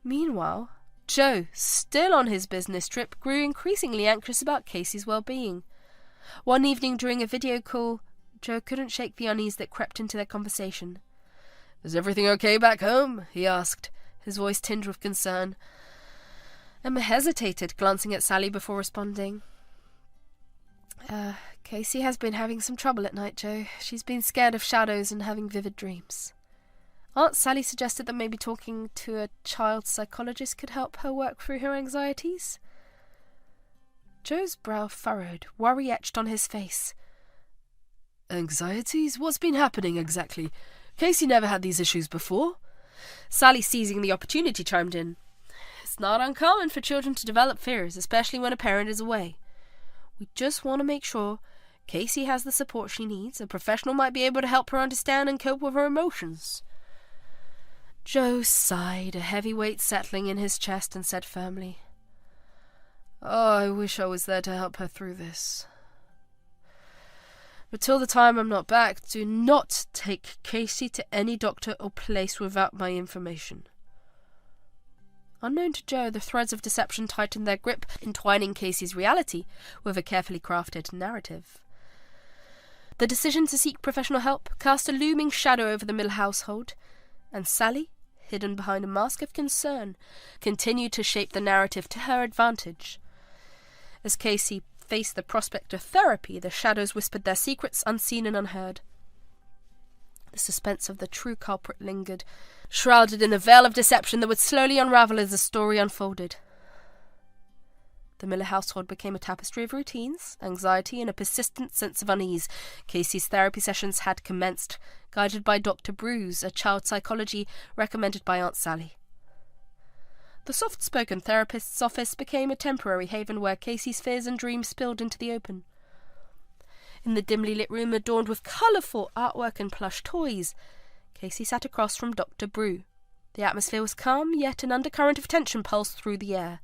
S2: Meanwhile, Joe, still on his business trip, grew increasingly anxious about Casey's well-being. One evening during a video call, Joe couldn't shake the unease that crept into their conversation. "Is everything okay back home?" he asked, his voice tinged with concern. Emma hesitated, glancing at Sally before responding. Casey has been having some trouble at night, Joe. She's been scared of shadows and having vivid dreams. Aunt Sally suggested that maybe talking to a child psychologist could help her work through her anxieties. Joe's brow furrowed, worry etched on his face. Anxieties? What's been happening exactly? Casey never had these issues before. Sally, seizing the opportunity, chimed in. It's not uncommon for children to develop fears, especially when a parent is away. We just want to make sure Casey has the support she needs. A professional might be able to help her understand and cope with her emotions. Joe sighed, a heavy weight settling in his chest, and said firmly, "Oh, I wish I was there to help her through this. But till the time I'm not back, do not take Casey to any doctor or place without my information." Unknown to Joe, the threads of deception tightened their grip, entwining Casey's reality with a carefully crafted narrative. The decision to seek professional help cast a looming shadow over the Mill household, and Sally, hidden behind a mask of concern, continued to shape the narrative to her advantage. As Casey faced the prospect of therapy, the shadows whispered their secrets unseen and unheard. The suspense of the true culprit lingered, shrouded in a veil of deception that would slowly unravel as the story unfolded. The Miller household became a tapestry of routines, anxiety, and a persistent sense of unease. Casey's therapy sessions had commenced, guided by Dr. Bruce, a child psychology recommended by Aunt Sally. The soft-spoken therapist's office became a temporary haven where Casey's fears and dreams spilled into the open. In the dimly lit room adorned with colourful artwork and plush toys, Casey sat across from Dr. Brew. The atmosphere was calm, yet an undercurrent of tension pulsed through the air.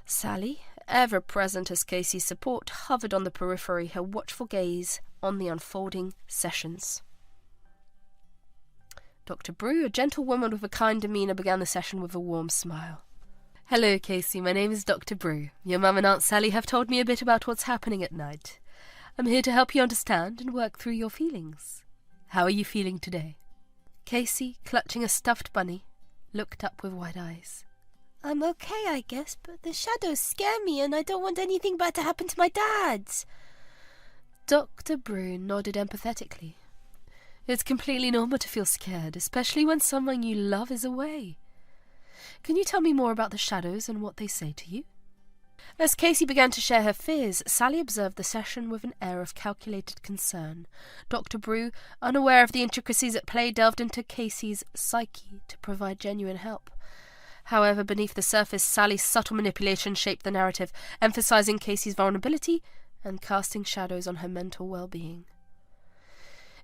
S2: Sally, ever present as Casey's support, hovered on the periphery, her watchful gaze on the unfolding sessions. Dr. Brew, a gentle woman with a kind demeanour, began the session with a warm smile. "Hello, Casey. My name is Dr. Brew. Your mum and Aunt Sally have told me a bit about what's happening at night. I'm here to help you understand and work through your feelings. How are you feeling today?" Casey, clutching a stuffed bunny, looked up with wide eyes.
S3: "I'm okay, I guess, but the shadows scare me and I don't want anything bad to happen to my dad."
S2: Dr. Brew nodded empathetically. "It's completely normal to feel scared, especially when someone you love is away. Can you tell me more about the shadows and what they say to you?" As Casey began to share her fears, Sally observed the session with an air of calculated concern. Dr. Brew, unaware of the intricacies at play, delved into Casey's psyche to provide genuine help. However, beneath the surface, Sally's subtle manipulation shaped the narrative, emphasizing Casey's vulnerability and casting shadows on her mental well-being.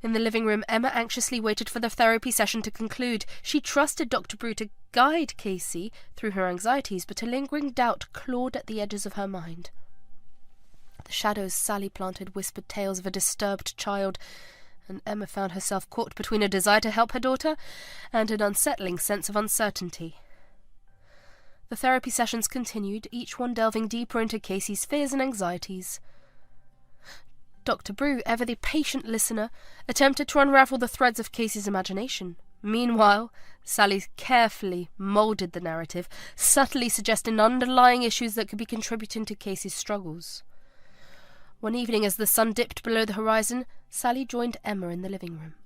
S2: In the living room, Emma anxiously waited for the therapy session to conclude. She trusted Dr. Brew to guide Casey through her anxieties, but a lingering doubt clawed at the edges of her mind. The shadows Sally planted whispered tales of a disturbed child, and Emma found herself caught between a desire to help her daughter and an unsettling sense of uncertainty. The therapy sessions continued, each one delving deeper into Casey's fears and anxieties. Dr. Brew, ever the patient listener, attempted to unravel the threads of Casey's imagination. Meanwhile, Sally carefully moulded the narrative, subtly suggesting underlying issues that could be contributing to Casey's struggles. One evening, as the sun dipped below the horizon, Sally joined Emma in the living room.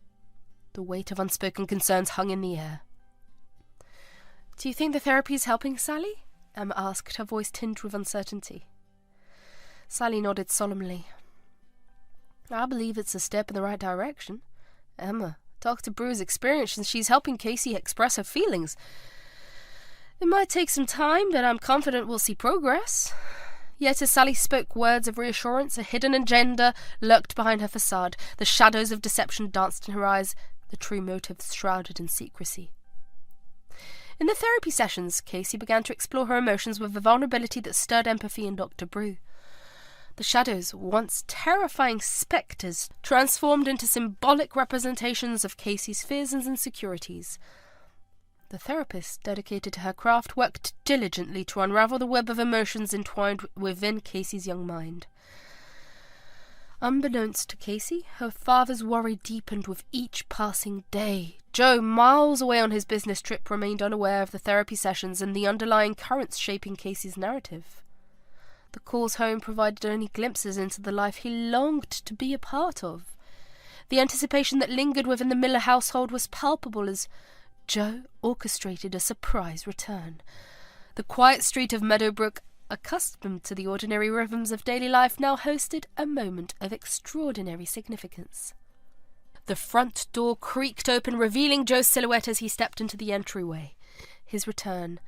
S2: The weight of unspoken concerns hung in the air. "Do you think the therapy is helping, Sally?" Emma asked, her voice tinged with uncertainty. Sally nodded solemnly. "I believe it's a step in the right direction. Emma, Dr. Brew is experienced and she's helping Casey express her feelings. It might take some time, but I'm confident we'll see progress." Yet as Sally spoke words of reassurance, a hidden agenda lurked behind her facade. The shadows of deception danced in her eyes, the true motives shrouded in secrecy. In the therapy sessions, Casey began to explore her emotions with a vulnerability that stirred empathy in Dr. Brew. The shadows, once terrifying spectres, transformed into symbolic representations of Casey's fears and insecurities. The therapist, dedicated to her craft, worked diligently to unravel the web of emotions entwined within Casey's young mind. Unbeknownst to Casey, her father's worry deepened with each passing day. Joe, miles away on his business trip, remained unaware of the therapy sessions and the underlying currents shaping Casey's narrative. The calls home provided only glimpses into the life he longed to be a part of. The anticipation that lingered within the Miller household was palpable as Joe orchestrated a surprise return. The quiet street of Meadowbrook, accustomed to the ordinary rhythms of daily life, now hosted a moment of extraordinary significance. The front door creaked open, revealing Joe's silhouette as he stepped into the entryway. His return,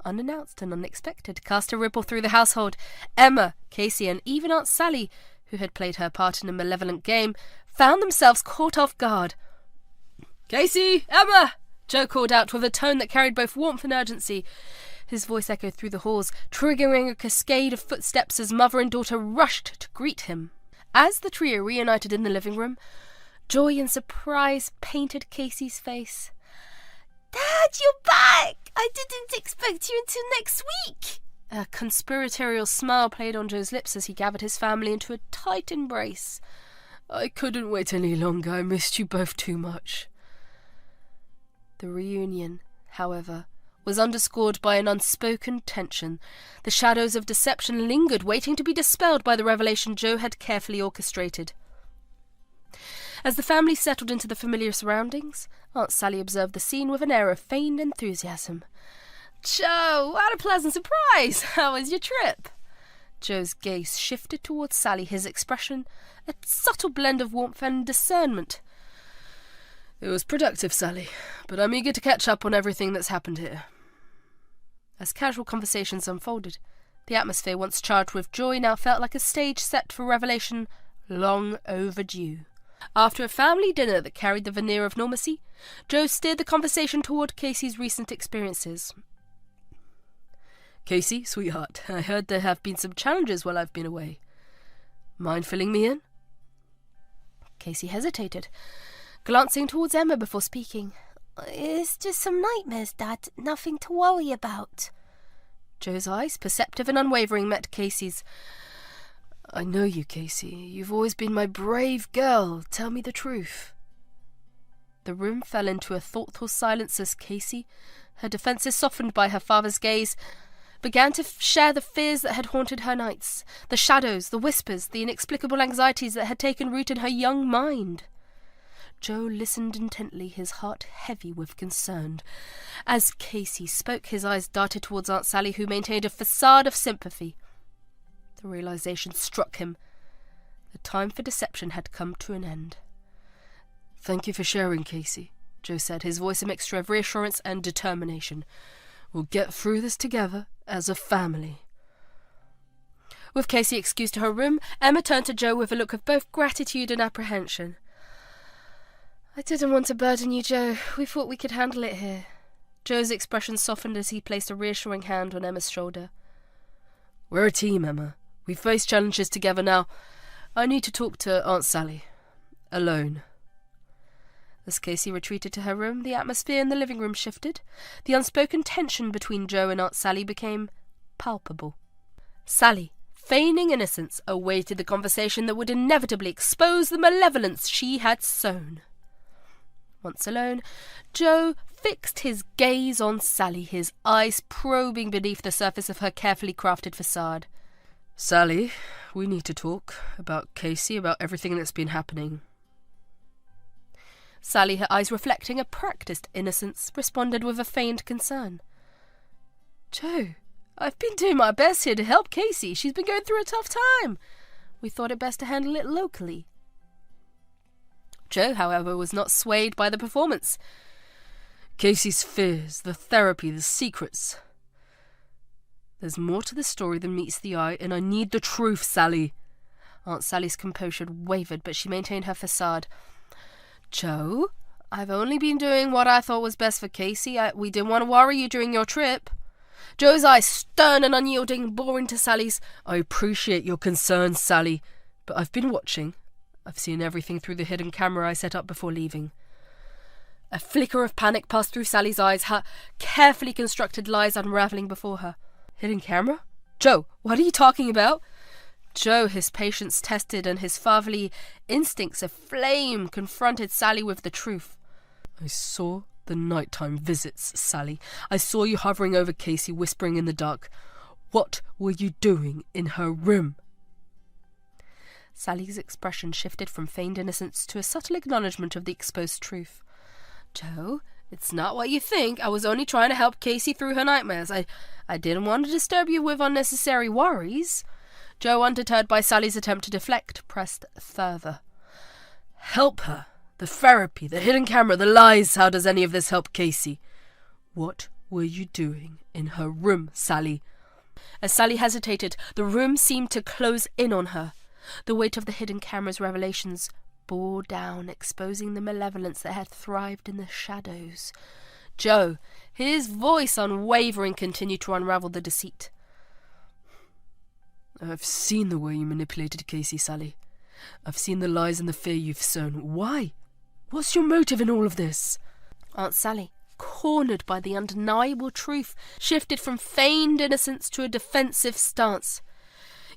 S2: unannounced and unexpected, cast a ripple through the household. Emma, Casey, and even Aunt Sally, who had played her part in a malevolent game, found themselves caught off guard. "Casey! Emma!" Joe called out with a tone that carried both warmth and urgency. His voice echoed through the halls, triggering a cascade of footsteps as mother and daughter rushed to greet him. As the trio reunited in the living room, joy and surprise painted Casey's face.
S3: "Dad, you're back! I didn't expect you until next week."
S2: A conspiratorial smile played on Joe's lips as he gathered his family into a tight embrace. "I couldn't wait any longer. I missed you both too much." The reunion, however, was underscored by an unspoken tension. The shadows of deception lingered, waiting to be dispelled by the revelation Joe had carefully orchestrated. As the family settled into the familiar surroundings, Aunt Sally observed the scene with an air of feigned enthusiasm. "Joe, what a pleasant surprise! How was your trip?" Joe's gaze shifted towards Sally, his expression a subtle blend of warmth and discernment. "It was productive, Sally, but I'm eager to catch up on everything that's happened here." As casual conversations unfolded, The atmosphere, once charged with joy, now felt like a stage set for revelation long overdue. After a family dinner that carried the veneer of normalcy, Joe steered the conversation toward Casey's recent experiences.
S1: Casey, sweetheart, I heard there have been some challenges while I've been away. Mind filling me in?
S2: Casey hesitated, glancing towards Emma before speaking.
S3: It's just some nightmares, Dad. Nothing to worry about.
S2: Joe's eyes, perceptive and unwavering, met Casey's.
S1: I know you, Casey. You've always been my brave girl. Tell me the truth.
S2: The room fell into a thoughtful silence as Casey, her defences softened by her father's gaze, began to share the fears that had haunted her nights, the shadows, the whispers, the inexplicable anxieties that had taken root in her young mind. Joe listened intently, his heart heavy with concern. As Casey spoke, his eyes darted towards Aunt Sally, who maintained a facade of sympathy. The realization struck him. The time for deception had come to an end.
S1: Thank you for sharing, Casey, Joe said, his voice a mixture of reassurance and determination. We'll get through this together as a family.
S2: With Casey excused to her room, Emma turned to Joe with a look of both gratitude and apprehension. I didn't want to burden you, Joe. We thought we could handle it here. Joe's expression softened as he placed a reassuring hand on Emma's shoulder.
S1: We're a team, Emma. We face challenges together now. I need to talk to Aunt Sally. Alone.
S2: As Casey retreated to her room, the atmosphere in the living room shifted. The unspoken tension between Joe and Aunt Sally became palpable. Sally, feigning innocence, awaited the conversation that would inevitably expose the malevolence she had sown. Once alone, Joe fixed his gaze on Sally, his eyes probing beneath the surface of her carefully crafted facade.
S1: Sally, we need to talk about Casey, about everything that's been happening.
S2: Sally, her eyes reflecting a practised innocence, responded with a feigned concern. Joe, I've been doing my best here to help Casey. She's been going through a tough time. We thought it best to handle it locally. Joe, however, was not swayed by the performance.
S1: Casey's fears, the therapy, the secrets. There's more to the story than meets the eye, and I need the truth, Sally.
S2: Aunt Sally's composure wavered, but she maintained her facade. Joe, I've only been doing what I thought was best for Casey. We didn't want to worry you during your trip. Joe's eyes, stern and unyielding, bore into Sally's.
S1: I appreciate your concern, Sally, but I've been watching. I've seen everything through the hidden camera I set up before leaving.
S2: A flicker of panic passed through Sally's eyes, her carefully constructed lies unravelling before her.
S1: Hidden camera?
S2: Joe, what are you talking about? Joe, his patience tested and his fatherly instincts aflame, confronted Sally with the truth.
S1: I saw the nighttime visits, Sally. I saw you hovering over Casey, whispering in the dark. What were you doing in her room?
S2: Sally's expression shifted from feigned innocence to a subtle acknowledgement of the exposed truth. Joe, it's not what you think. I was only trying to help Casey through her nightmares. I didn't want to disturb you with unnecessary worries. Joe, undeterred by Sally's attempt to deflect, pressed further.
S1: Help her. The therapy, the hidden camera, the lies. How does any of this help Casey? What were you doing in her room, Sally?
S2: As Sally hesitated, the room seemed to close in on her. The weight of the hidden camera's revelations bore down, exposing the malevolence that had thrived in the shadows. Joe, his voice unwavering, continued to unravel the deceit.
S1: I've seen the way you manipulated Casey, Sally. I've seen the lies and the fear you've sown. Why? What's your motive in all of this?
S2: Aunt Sally, cornered by the undeniable truth, shifted from feigned innocence to a defensive stance.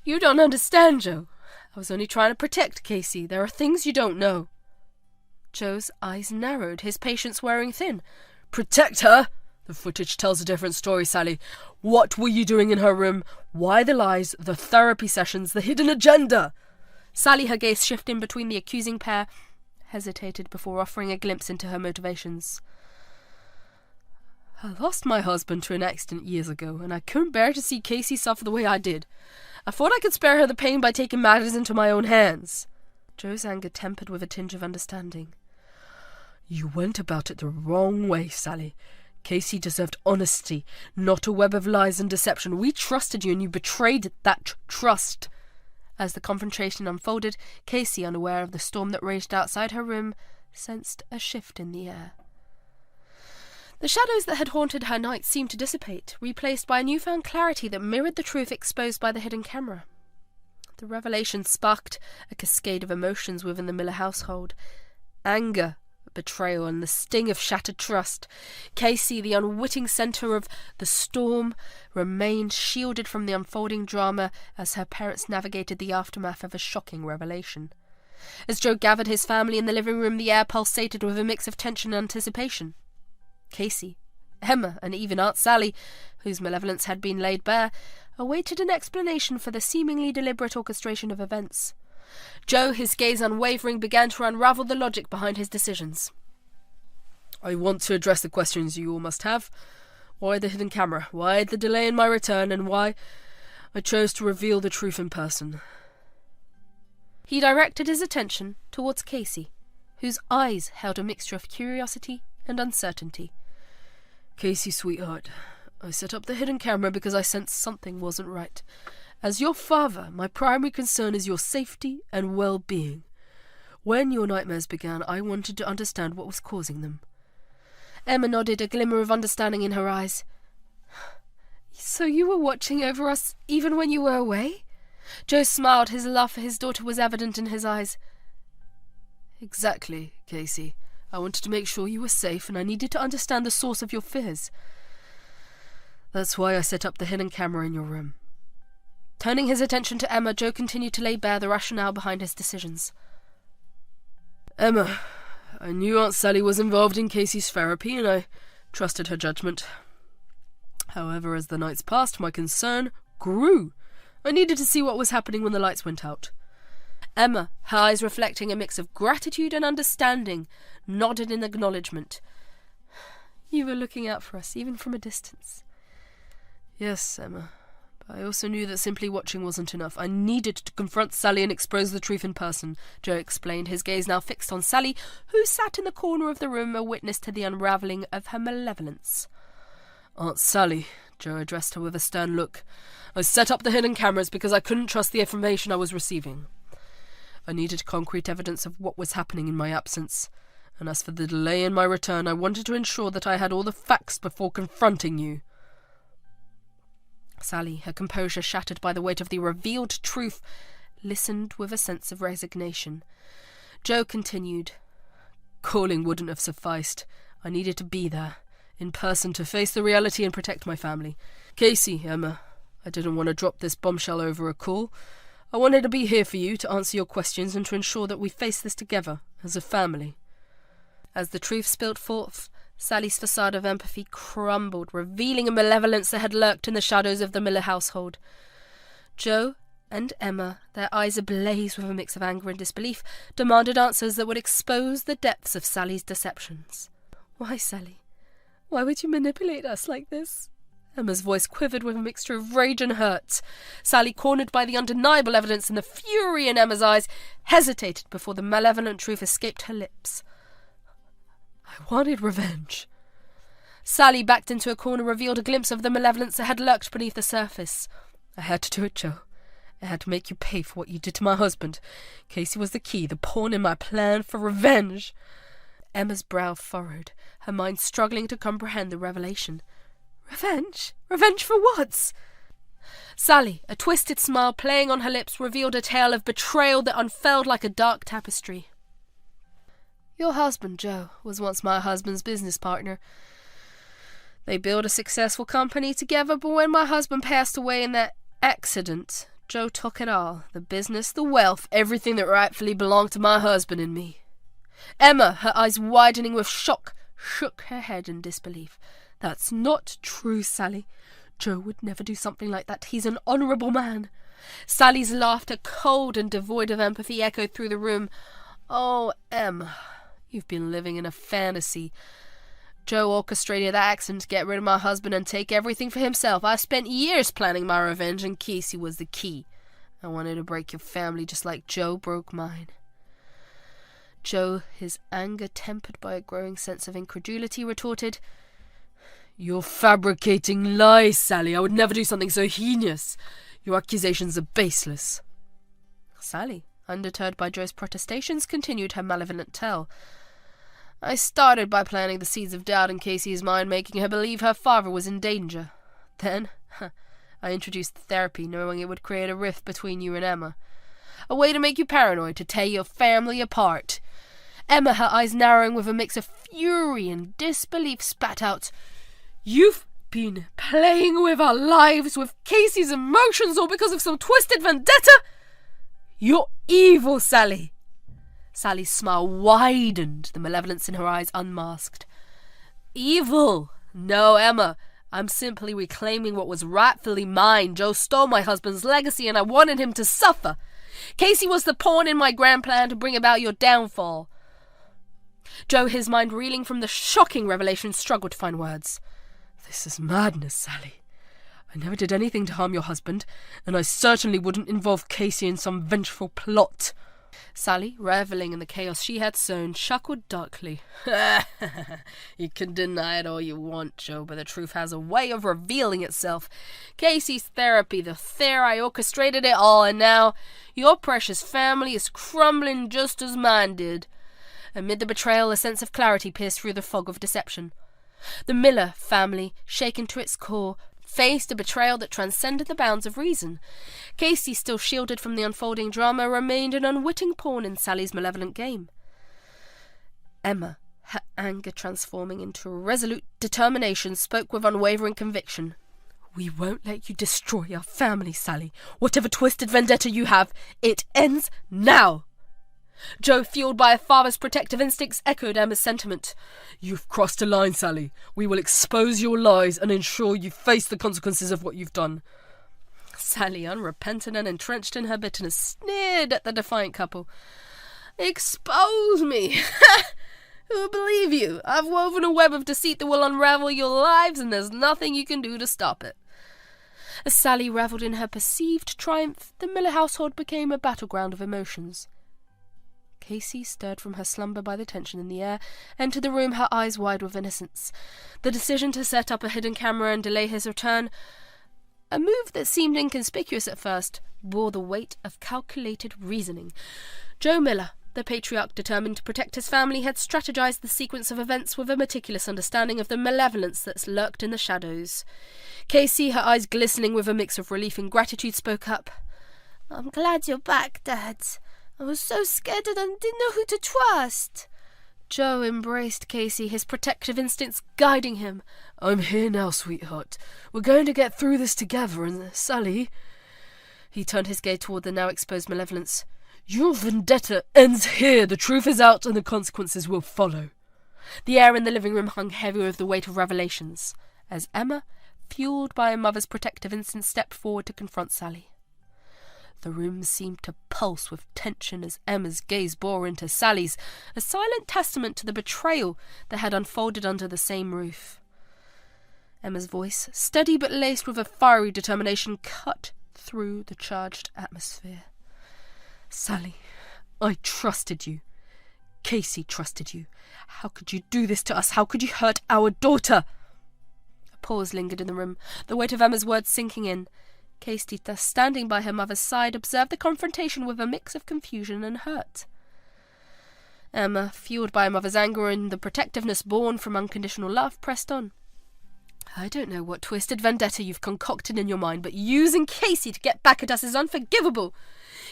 S2: You don't understand, Joe. I was only trying to protect Casey. There are things you don't know. Joe's eyes narrowed, his patience wearing thin.
S1: Protect her? The footage tells a different story, Sally. What were you doing in her room? Why the lies, the therapy sessions, the hidden agenda?
S2: Sally, her gaze shifting between the accusing pair, hesitated before offering a glimpse into her motivations.
S1: I lost my husband to an accident years ago, and I couldn't bear to see Casey suffer the way I did. I thought I could spare her the pain by taking matters into my own hands.
S2: Joe's anger tempered with a tinge of understanding.
S1: You went about it the wrong way, Sally.
S2: Casey deserved honesty, not a web of lies and deception. We trusted you, and you betrayed that trust. As the confrontation unfolded, Casey, unaware of the storm that raged outside her room, sensed a shift in the air. The shadows that had haunted her night seemed to dissipate, replaced by a newfound clarity that mirrored the truth exposed by the hidden camera. The revelation sparked a cascade of emotions within the Miller household. Anger, betrayal, and the sting of shattered trust. Casey, the unwitting centre of the storm, remained shielded from the unfolding drama as her parents navigated the aftermath of a shocking revelation. As Joe gathered his family in the living room, the air pulsated with a mix of tension and anticipation. Casey, Emma, and even Aunt Sally, whose malevolence had been laid bare, awaited an explanation for the seemingly deliberate orchestration of events. Joe, his gaze unwavering, began to unravel the logic behind his decisions. I want to address the questions you all must have. Why the hidden camera? Why the delay in my return? And why I chose to reveal the truth in person? He directed his attention towards Casey, whose eyes held a mixture of curiosity and uncertainty. Casey, sweetheart, I set up the hidden camera because I sensed something wasn't right. As your father, my primary concern is your safety and well-being. When your nightmares began, I wanted to understand what was causing them. Emma nodded, a glimmer of understanding in her eyes. So you were watching over us even when you were away? Joe smiled. His love for his daughter was evident in his eyes. Exactly, Casey. I wanted to make sure you were safe, and I needed to understand the source of your fears. That's why I set up the hidden camera in your room. Turning his attention to Emma, Joe continued to lay bare the rationale behind his decisions. Emma, I knew Aunt Sally was involved in Casey's therapy, and I trusted her judgment. However, as the nights passed, my concern grew. I needed to see what was happening when the lights went out. Emma, her eyes reflecting a mix of gratitude and understanding, nodded in acknowledgement. You were looking out for us, even from a distance. Yes, Emma. But I also knew that simply watching wasn't enough. I needed to confront Sally and expose the truth in person, Joe explained, his gaze now fixed on Sally, who sat in the corner of the room, a witness to the unravelling of her malevolence. Aunt Sally, Joe addressed her with a stern look. I set up the hidden cameras because I couldn't trust the information I was receiving. I needed concrete evidence of what was happening in my absence, and as for the delay in my return, I wanted to ensure that I had all the facts before confronting you. Sally, her composure shattered by the weight of the revealed truth, listened with a sense of resignation. Joe continued. Calling wouldn't have sufficed. I needed to be there, in person, to face the reality and protect my family. Casey, Emma, I didn't want to drop this bombshell over a call. I wanted to be here for you, to answer your questions, and to ensure that we face this together, as a family. As the truth spilled forth, Sally's facade of empathy crumbled, revealing a malevolence that had lurked in the shadows of the Miller household. Joe and Emma, their eyes ablaze with a mix of anger and disbelief, demanded answers that would expose the depths of Sally's deceptions. Why, Sally? Why would you manipulate us like this? Emma's voice quivered with a mixture of rage and hurt. Sally, cornered by the undeniable evidence and the fury in Emma's eyes, hesitated before the malevolent truth escaped her lips. I wanted revenge. Sally, backed into a corner, revealed a glimpse of the malevolence that had lurked beneath the surface. I had to do it, Joe. I had to make you pay for what you did to my husband. Casey was the key, the pawn in my plan for revenge. Emma's brow furrowed, her mind struggling to comprehend the revelation. Revenge? Revenge for what? Sally, a twisted smile playing on her lips, revealed a tale of betrayal that unfurled like a dark tapestry. Your husband, Joe, was once my husband's business partner. They built a successful company together, but when my husband passed away in that accident, Joe took it all. The business, the wealth, everything that rightfully belonged to my husband and me. Emma, her eyes widening with shock, shook her head in disbelief. That's not true, Sally. Joe would never do something like that. He's an honourable man. Sally's laughter, cold and devoid of empathy, echoed through the room. Oh, Emma, you've been living in a fantasy. Joe orchestrated that accident to get rid of my husband and take everything for himself. I spent years planning my revenge, and Casey was the key. I wanted to break your family just like Joe broke mine. Joe, his anger tempered by a growing sense of incredulity, retorted, You're fabricating lies, Sally. I would never do something so heinous. Your accusations are baseless.
S1: Sally, undeterred by Joe's protestations, continued her malevolent tale. I started by planting the seeds of doubt in Casey's mind, making her believe her father was in danger. Then, I introduced therapy, knowing it would create a rift between you and Emma. A way to make you paranoid, to tear your family apart. Emma, her eyes narrowing with a mix of fury and disbelief, spat out, You've been playing with our lives, with Casey's emotions, all because of some twisted vendetta? You're evil, Sally. Sally's smile widened, the malevolence in her eyes unmasked. Evil? No, Emma. I'm simply reclaiming what was rightfully mine. Joe stole my husband's legacy, and I wanted him to suffer. Casey was the pawn in my grand plan to bring about your downfall. Joe, his mind reeling from the shocking revelation, struggled to find words. This is madness, Sally. I never did anything to harm your husband, and I certainly wouldn't involve Casey in some vengeful plot. Sally, revelling in the chaos she had sown, chuckled darkly. You can deny it all you want, Joe, but the truth has a way of revealing itself. Casey's therapy, the Flair, I orchestrated it all, and now your precious family is crumbling just as mine did. Amid the betrayal, a sense of clarity pierced through the fog of deception. The Miller family, shaken to its core, faced a betrayal that transcended the bounds of reason. Casey, still shielded from the unfolding drama, remained an unwitting pawn in Sally's malevolent game. Emma, her anger transforming into resolute determination, spoke with unwavering conviction. We won't let you destroy our family, Sally. Whatever twisted vendetta you have, it ends now. Joe, fueled by a father's protective instincts, echoed Emma's sentiment. You've crossed a line, Sally. We will expose your lies and ensure you face the consequences of what you've done. Sally, unrepentant and entrenched in her bitterness, sneered at the defiant couple. Expose me? Who will believe you? I've woven a web of deceit that will unravel your lives, and there's nothing you can do to stop it. As Sally revelled in her perceived triumph, the Miller household became a battleground of emotions. Casey, stirred from her slumber by the tension in the air, entered the room, her eyes wide with innocence. The decision to set up a hidden camera and delay his return, a move that seemed inconspicuous at first, bore the weight of calculated reasoning. Joe Miller, the patriarch determined to protect his family, had strategized the sequence of events with a meticulous understanding of the malevolence that lurked in the shadows. Casey, her eyes glistening with a mix of relief and gratitude, spoke up. I'm glad you're back, Dad. I was so scared and didn't know who to trust. Joe embraced Casey, his protective instincts guiding him. I'm here now, sweetheart. We're going to get through this together, and Sally... He turned his gaze toward the now exposed malevolence. Your vendetta ends here. The truth is out, and the consequences will follow. The air in the living room hung heavy with the weight of revelations, as Emma, fueled by a mother's protective instinct, stepped forward to confront Sally. The room seemed to pulse with tension as Emma's gaze bore into Sally's, a silent testament to the betrayal that had unfolded under the same roof. Emma's voice, steady but laced with a fiery determination, cut through the charged atmosphere. Sally, I trusted you. Casey trusted you. How could you do this to us? How could you hurt our daughter? A pause lingered in the room, the weight of Emma's words sinking in. Casey, thus standing by her mother's side, observed the confrontation with a mix of confusion and hurt. Emma, fueled by her mother's anger and the protectiveness born from unconditional love, pressed on. I don't know what twisted vendetta you've concocted in your mind, but using Casey to get back at us is unforgivable.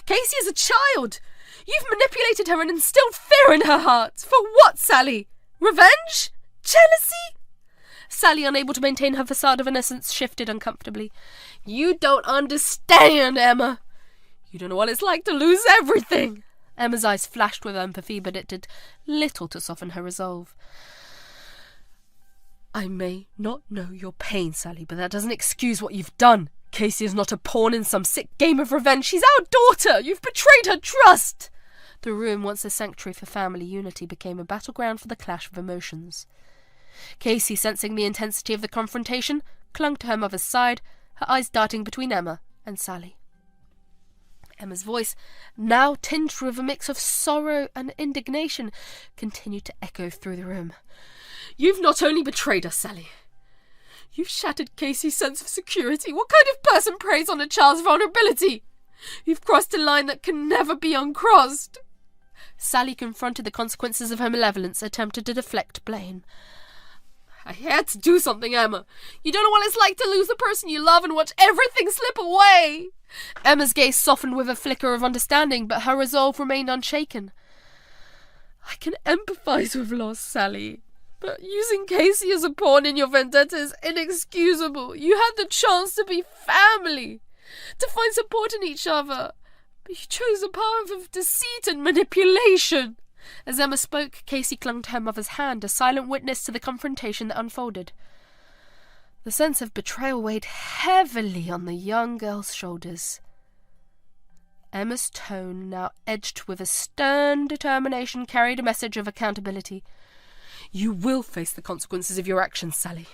S1: Casey is a child. You've manipulated her and instilled fear in her heart. For what, Sally? Revenge? Jealousy? Sally, unable to maintain her facade of innocence, shifted uncomfortably. You don't understand, Emma. You don't know what it's like to lose everything. Emma's eyes flashed with empathy, but it did little to soften her resolve. I may not know your pain, Sally, but that doesn't excuse what you've done. Casey is not a pawn in some sick game of revenge. She's our daughter. You've betrayed her trust. The room, once a sanctuary for family unity, became a battleground for the clash of emotions. Casey, sensing the intensity of the confrontation, clung to her mother's side, her eyes darting between Emma and Sally. Emma's voice, now tinged with a mix of sorrow and indignation, continued to echo through the room. You've not only betrayed us, Sally,
S2: You've shattered Casey's sense of security. What kind of person preys on a child's vulnerability? You've crossed a line that can never be uncrossed. Sally confronted the consequences of her malevolence, attempted to deflect blame. I had to do something, Emma. You don't know what it's like to lose the person you love and watch everything slip away. Emma's gaze softened with a flicker of understanding, but her resolve remained unshaken. I can empathise with loss, Sally, but using Casey as a pawn in your vendetta is inexcusable. You had the chance to be family, to find support in each other, but you chose a path of deceit and manipulation. As Emma spoke, Casey clung to her mother's hand, a silent witness to the confrontation that unfolded. The sense of betrayal weighed heavily on the young girl's shoulders. Emma's tone, now edged with a stern determination, carried a message of accountability. You will face the consequences of your actions, Sally.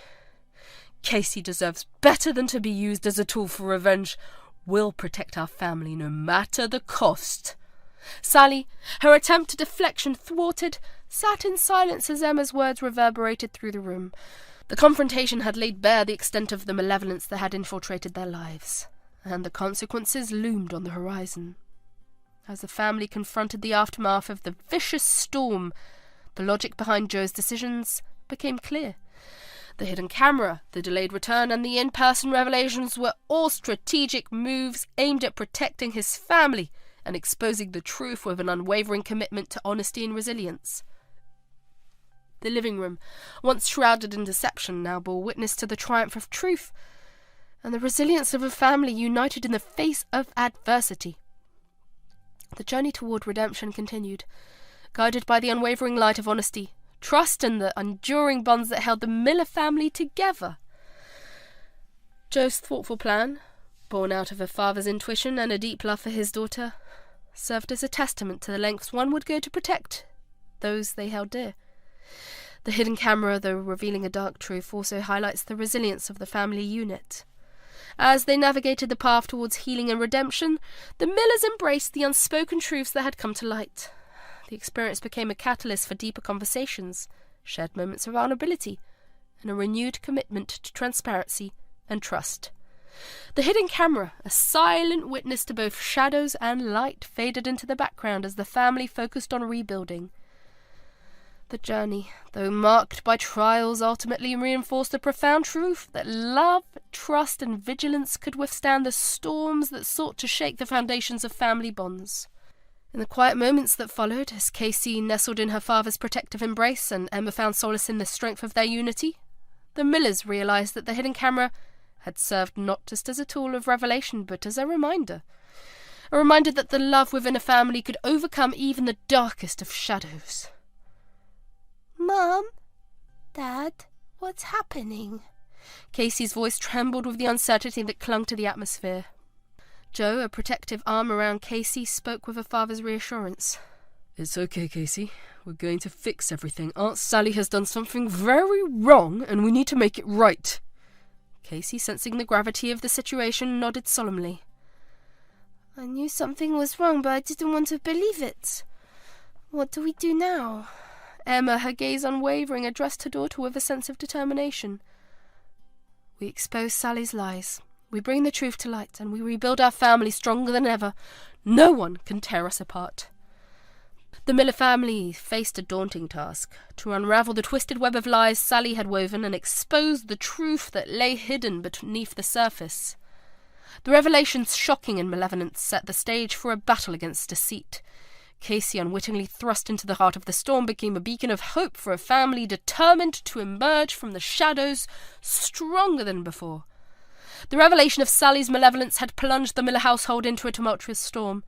S2: Casey deserves better than to be used as a tool for revenge. We'll protect our family no matter the cost. Sally, her attempt at deflection thwarted, sat in silence as Emma's words reverberated through the room. The confrontation had laid bare the extent of the malevolence that had infiltrated their lives, and the consequences loomed on the horizon. As the family confronted the aftermath of the vicious storm, the logic behind Joe's decisions became clear. The hidden camera, the delayed return, and the in-person revelations were all strategic moves aimed at protecting his family and exposing the truth with an unwavering commitment to honesty and resilience. The living room, once shrouded in deception, now bore witness to the triumph of truth and the resilience of a family united in the face of adversity. The journey toward redemption continued, guided by the unwavering light of honesty, trust, and the enduring bonds that held the Miller family together. Joe's thoughtful plan, born out of her father's intuition and a deep love for his daughter, served as a testament to the lengths one would go to protect those they held dear. The hidden camera, though revealing a dark truth, also highlights the resilience of the family unit. As they navigated the path towards healing and redemption, the Millers embraced the unspoken truths that had come to light. The experience became a catalyst for deeper conversations, shared moments of vulnerability, and a renewed commitment to transparency and trust. The hidden camera, a silent witness to both shadows and light, faded into the background as the family focused on rebuilding. The journey, though marked by trials, ultimately reinforced the profound truth that love, trust, and vigilance could withstand the storms that sought to shake the foundations of family bonds. In the quiet moments that followed, as Casey nestled in her father's protective embrace and Emma found solace in the strength of their unity, the Millers realized that the hidden camera had served not just as a tool of revelation, but as a reminder that the love within a family could overcome even the darkest of shadows.
S3: Mom? Dad? What's happening?
S2: Casey's voice trembled with the uncertainty that clung to the atmosphere. Joe, a protective arm around Casey, spoke with her father's reassurance. It's okay, Casey. We're going to fix everything. Aunt Sally has done something very wrong, and we need to make it right. Casey, sensing the gravity of the situation, nodded solemnly.
S3: I knew something was wrong, but I didn't want to believe it. What do we do now?
S2: Emma, her gaze unwavering, addressed her daughter with a sense of determination. We expose Sally's lies. We bring the truth to light, and we rebuild our family stronger than ever. No one can tear us apart. The Miller family faced a daunting task, to unravel the twisted web of lies Sally had woven and expose the truth that lay hidden beneath the surface. The revelation's shocking and malevolence set the stage for a battle against deceit. Casey, unwittingly thrust into the heart of the storm, became a beacon of hope for a family determined to emerge from the shadows stronger than before. The revelation of Sally's malevolence had plunged the Miller household into a tumultuous storm.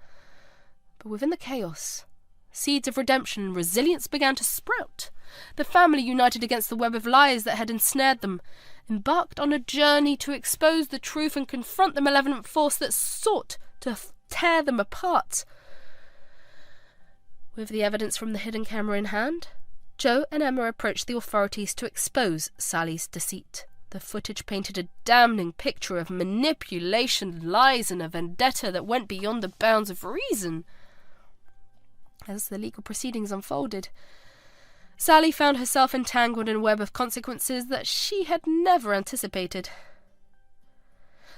S2: But within the chaos, seeds of redemption and resilience began to sprout. The family, united against the web of lies that had ensnared them, embarked on a journey to expose the truth and confront the malevolent force that sought to tear them apart. With the evidence from the hidden camera in hand, Joe and Emma approached the authorities to expose Sally's deceit. The footage painted a damning picture of manipulation, lies, and a vendetta that went beyond the bounds of reason. As the legal proceedings unfolded, Sally found herself entangled in a web of consequences that she had never anticipated.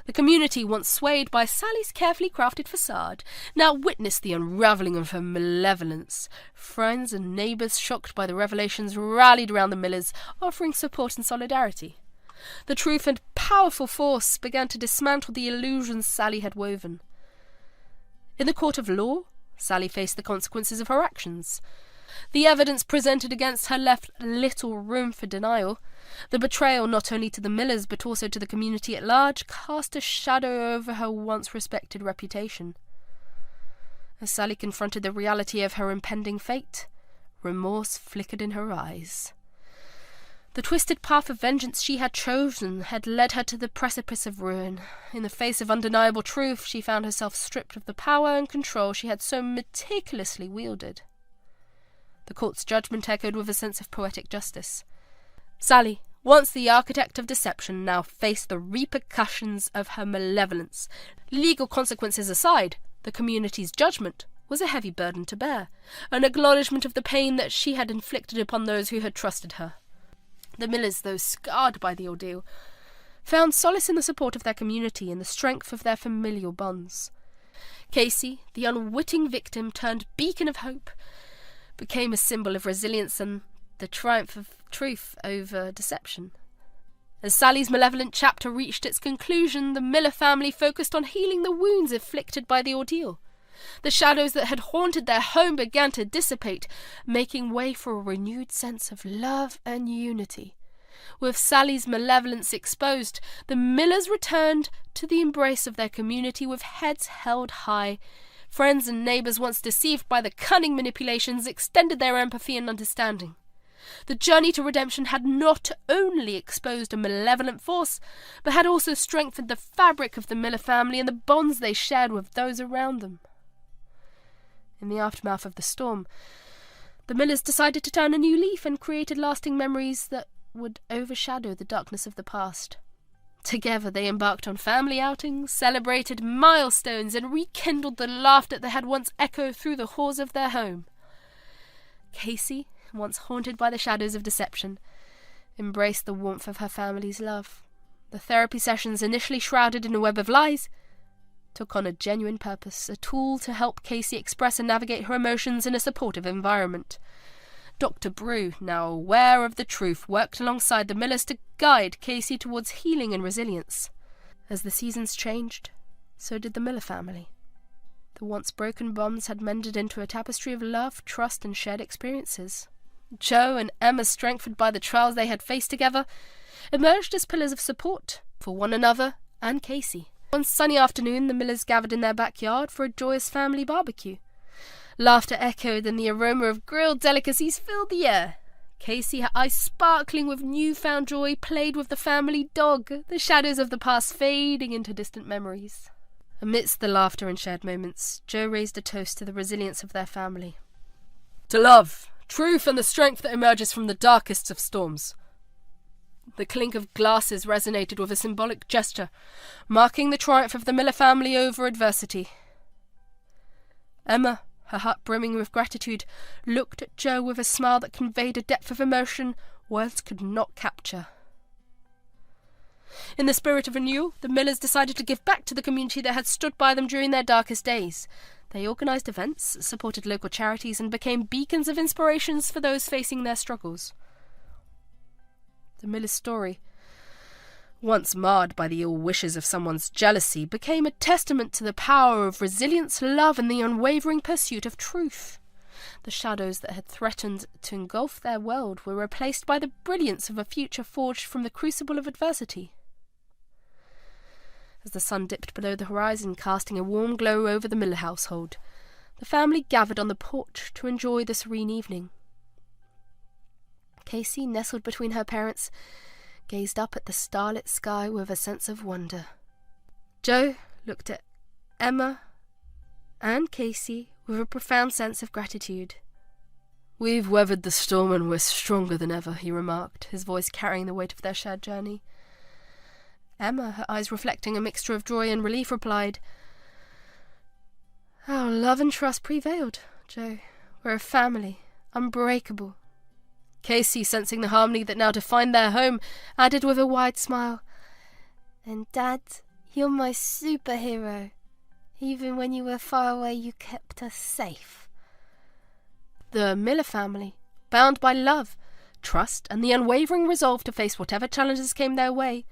S2: The community, once swayed by Sally's carefully crafted facade, now witnessed the unravelling of her malevolence. Friends and neighbours, shocked by the revelations, rallied around the Millers, offering support and solidarity. The truth and powerful force began to dismantle the illusions Sally had woven. In the court of law, Sally faced the consequences of her actions. The evidence presented against her left little room for denial. The betrayal, not only to the Millers but also to the community at large, cast a shadow over her once respected reputation. As Sally confronted the reality of her impending fate, remorse flickered in her eyes. The twisted path of vengeance she had chosen had led her to the precipice of ruin. In the face of undeniable truth, she found herself stripped of the power and control she had so meticulously wielded. The court's judgment echoed with a sense of poetic justice. Sally, once the architect of deception, now faced the repercussions of her malevolence. Legal consequences aside, the community's judgment was a heavy burden to bear, an acknowledgement of the pain that she had inflicted upon those who had trusted her. The Millers, though scarred by the ordeal, found solace in the support of their community and the strength of their familial bonds. Casey, the unwitting victim turned beacon of hope, became a symbol of resilience and the triumph of truth over deception. As Sally's malevolent chapter reached its conclusion, the Miller family focused on healing the wounds inflicted by the ordeal. The shadows that had haunted their home began to dissipate, making way for a renewed sense of love and unity. With Sally's malevolence exposed, the Millers returned to the embrace of their community with heads held high. Friends and neighbours, once deceived by the cunning manipulations, extended their empathy and understanding. The journey to redemption had not only exposed a malevolent force, but had also strengthened the fabric of the Miller family and the bonds they shared with those around them. In the aftermath of the storm, the Millers decided to turn a new leaf and created lasting memories that would overshadow the darkness of the past. Together they embarked on family outings, celebrated milestones, and rekindled the laughter that had once echoed through the halls of their home. Casey, once haunted by the shadows of deception, embraced the warmth of her family's love. The therapy sessions, initially shrouded in a web of lies, took on a genuine purpose, a tool to help Casey express and navigate her emotions in a supportive environment. Dr. Brew, now aware of the truth, worked alongside the Millers to guide Casey towards healing and resilience. As the seasons changed, so did the Miller family. The once broken bonds had mended into a tapestry of love, trust, and shared experiences. Joe and Emma, strengthened by the trials they had faced together, emerged as pillars of support for one another and Casey. One sunny afternoon, the Millers gathered in their backyard for a joyous family barbecue. Laughter echoed and the aroma of grilled delicacies filled the air. Casey, her eyes sparkling with newfound joy, played with the family dog, the shadows of the past fading into distant memories. Amidst the laughter and shared moments, Joe raised a toast to the resilience of their family. To love, truth, and the strength that emerges from the darkest of storms. The clink of glasses resonated with a symbolic gesture, marking the triumph of the Miller family over adversity. Emma, her heart brimming with gratitude, looked at Joe with a smile that conveyed a depth of emotion words could not capture. In the spirit of renewal, the Millers decided to give back to the community that had stood by them during their darkest days. They organised events, supported local charities, and became beacons of inspirations for those facing their struggles. The Miller's story, once marred by the ill wishes of someone's jealousy, became a testament to the power of resilience, love, and the unwavering pursuit of truth. The shadows that had threatened to engulf their world were replaced by the brilliance of a future forged from the crucible of adversity. As the sun dipped below the horizon, casting a warm glow over the Miller household, the family gathered on the porch to enjoy the serene evening. Casey, nestled between her parents, gazed up at the starlit sky with a sense of wonder. Joe looked at Emma and Casey with a profound sense of gratitude. We've weathered the storm and we're stronger than ever, he remarked, his voice carrying the weight of their shared journey. Emma, her eyes reflecting a mixture of joy and relief, replied, Our love and trust prevailed, Joe. We're a family, unbreakable. Casey, sensing the harmony that now defined their home, added with a wide smile,
S3: "And Dad, you're my superhero. Even when you were far away, you kept us safe."
S2: The Miller family, bound by love, trust, and the unwavering resolve to face whatever challenges came their way,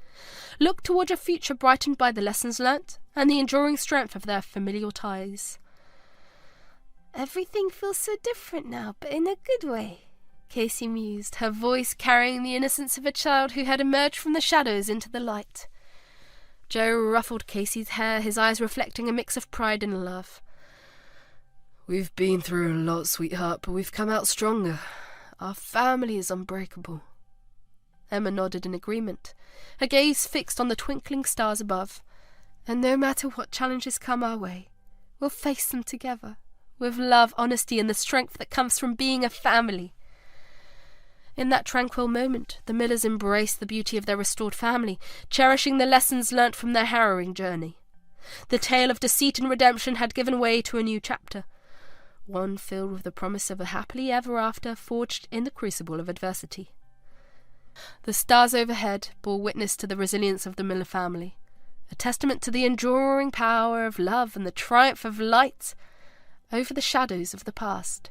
S2: looked towards a future brightened by the lessons learnt and the enduring strength of their familial ties.
S3: "Everything feels so different now, but in a good way,"
S2: Casey mused, her voice carrying the innocence of a child who had emerged from the shadows into the light. Joe ruffled Casey's hair, his eyes reflecting a mix of pride and love. "We've been through a lot, sweetheart, but we've come out stronger. Our family is unbreakable." Emma nodded in agreement, her gaze fixed on the twinkling stars above. "And no matter what challenges come our way, we'll face them together, with love, honesty, and the strength that comes from being a family." In that tranquil moment, the Millers embraced the beauty of their restored family, cherishing the lessons learnt from their harrowing journey. The tale of deceit and redemption had given way to a new chapter, one filled with the promise of a happily ever after forged in the crucible of adversity. The stars overhead bore witness to the resilience of the Miller family, a testament to the enduring power of love and the triumph of light over the shadows of the past.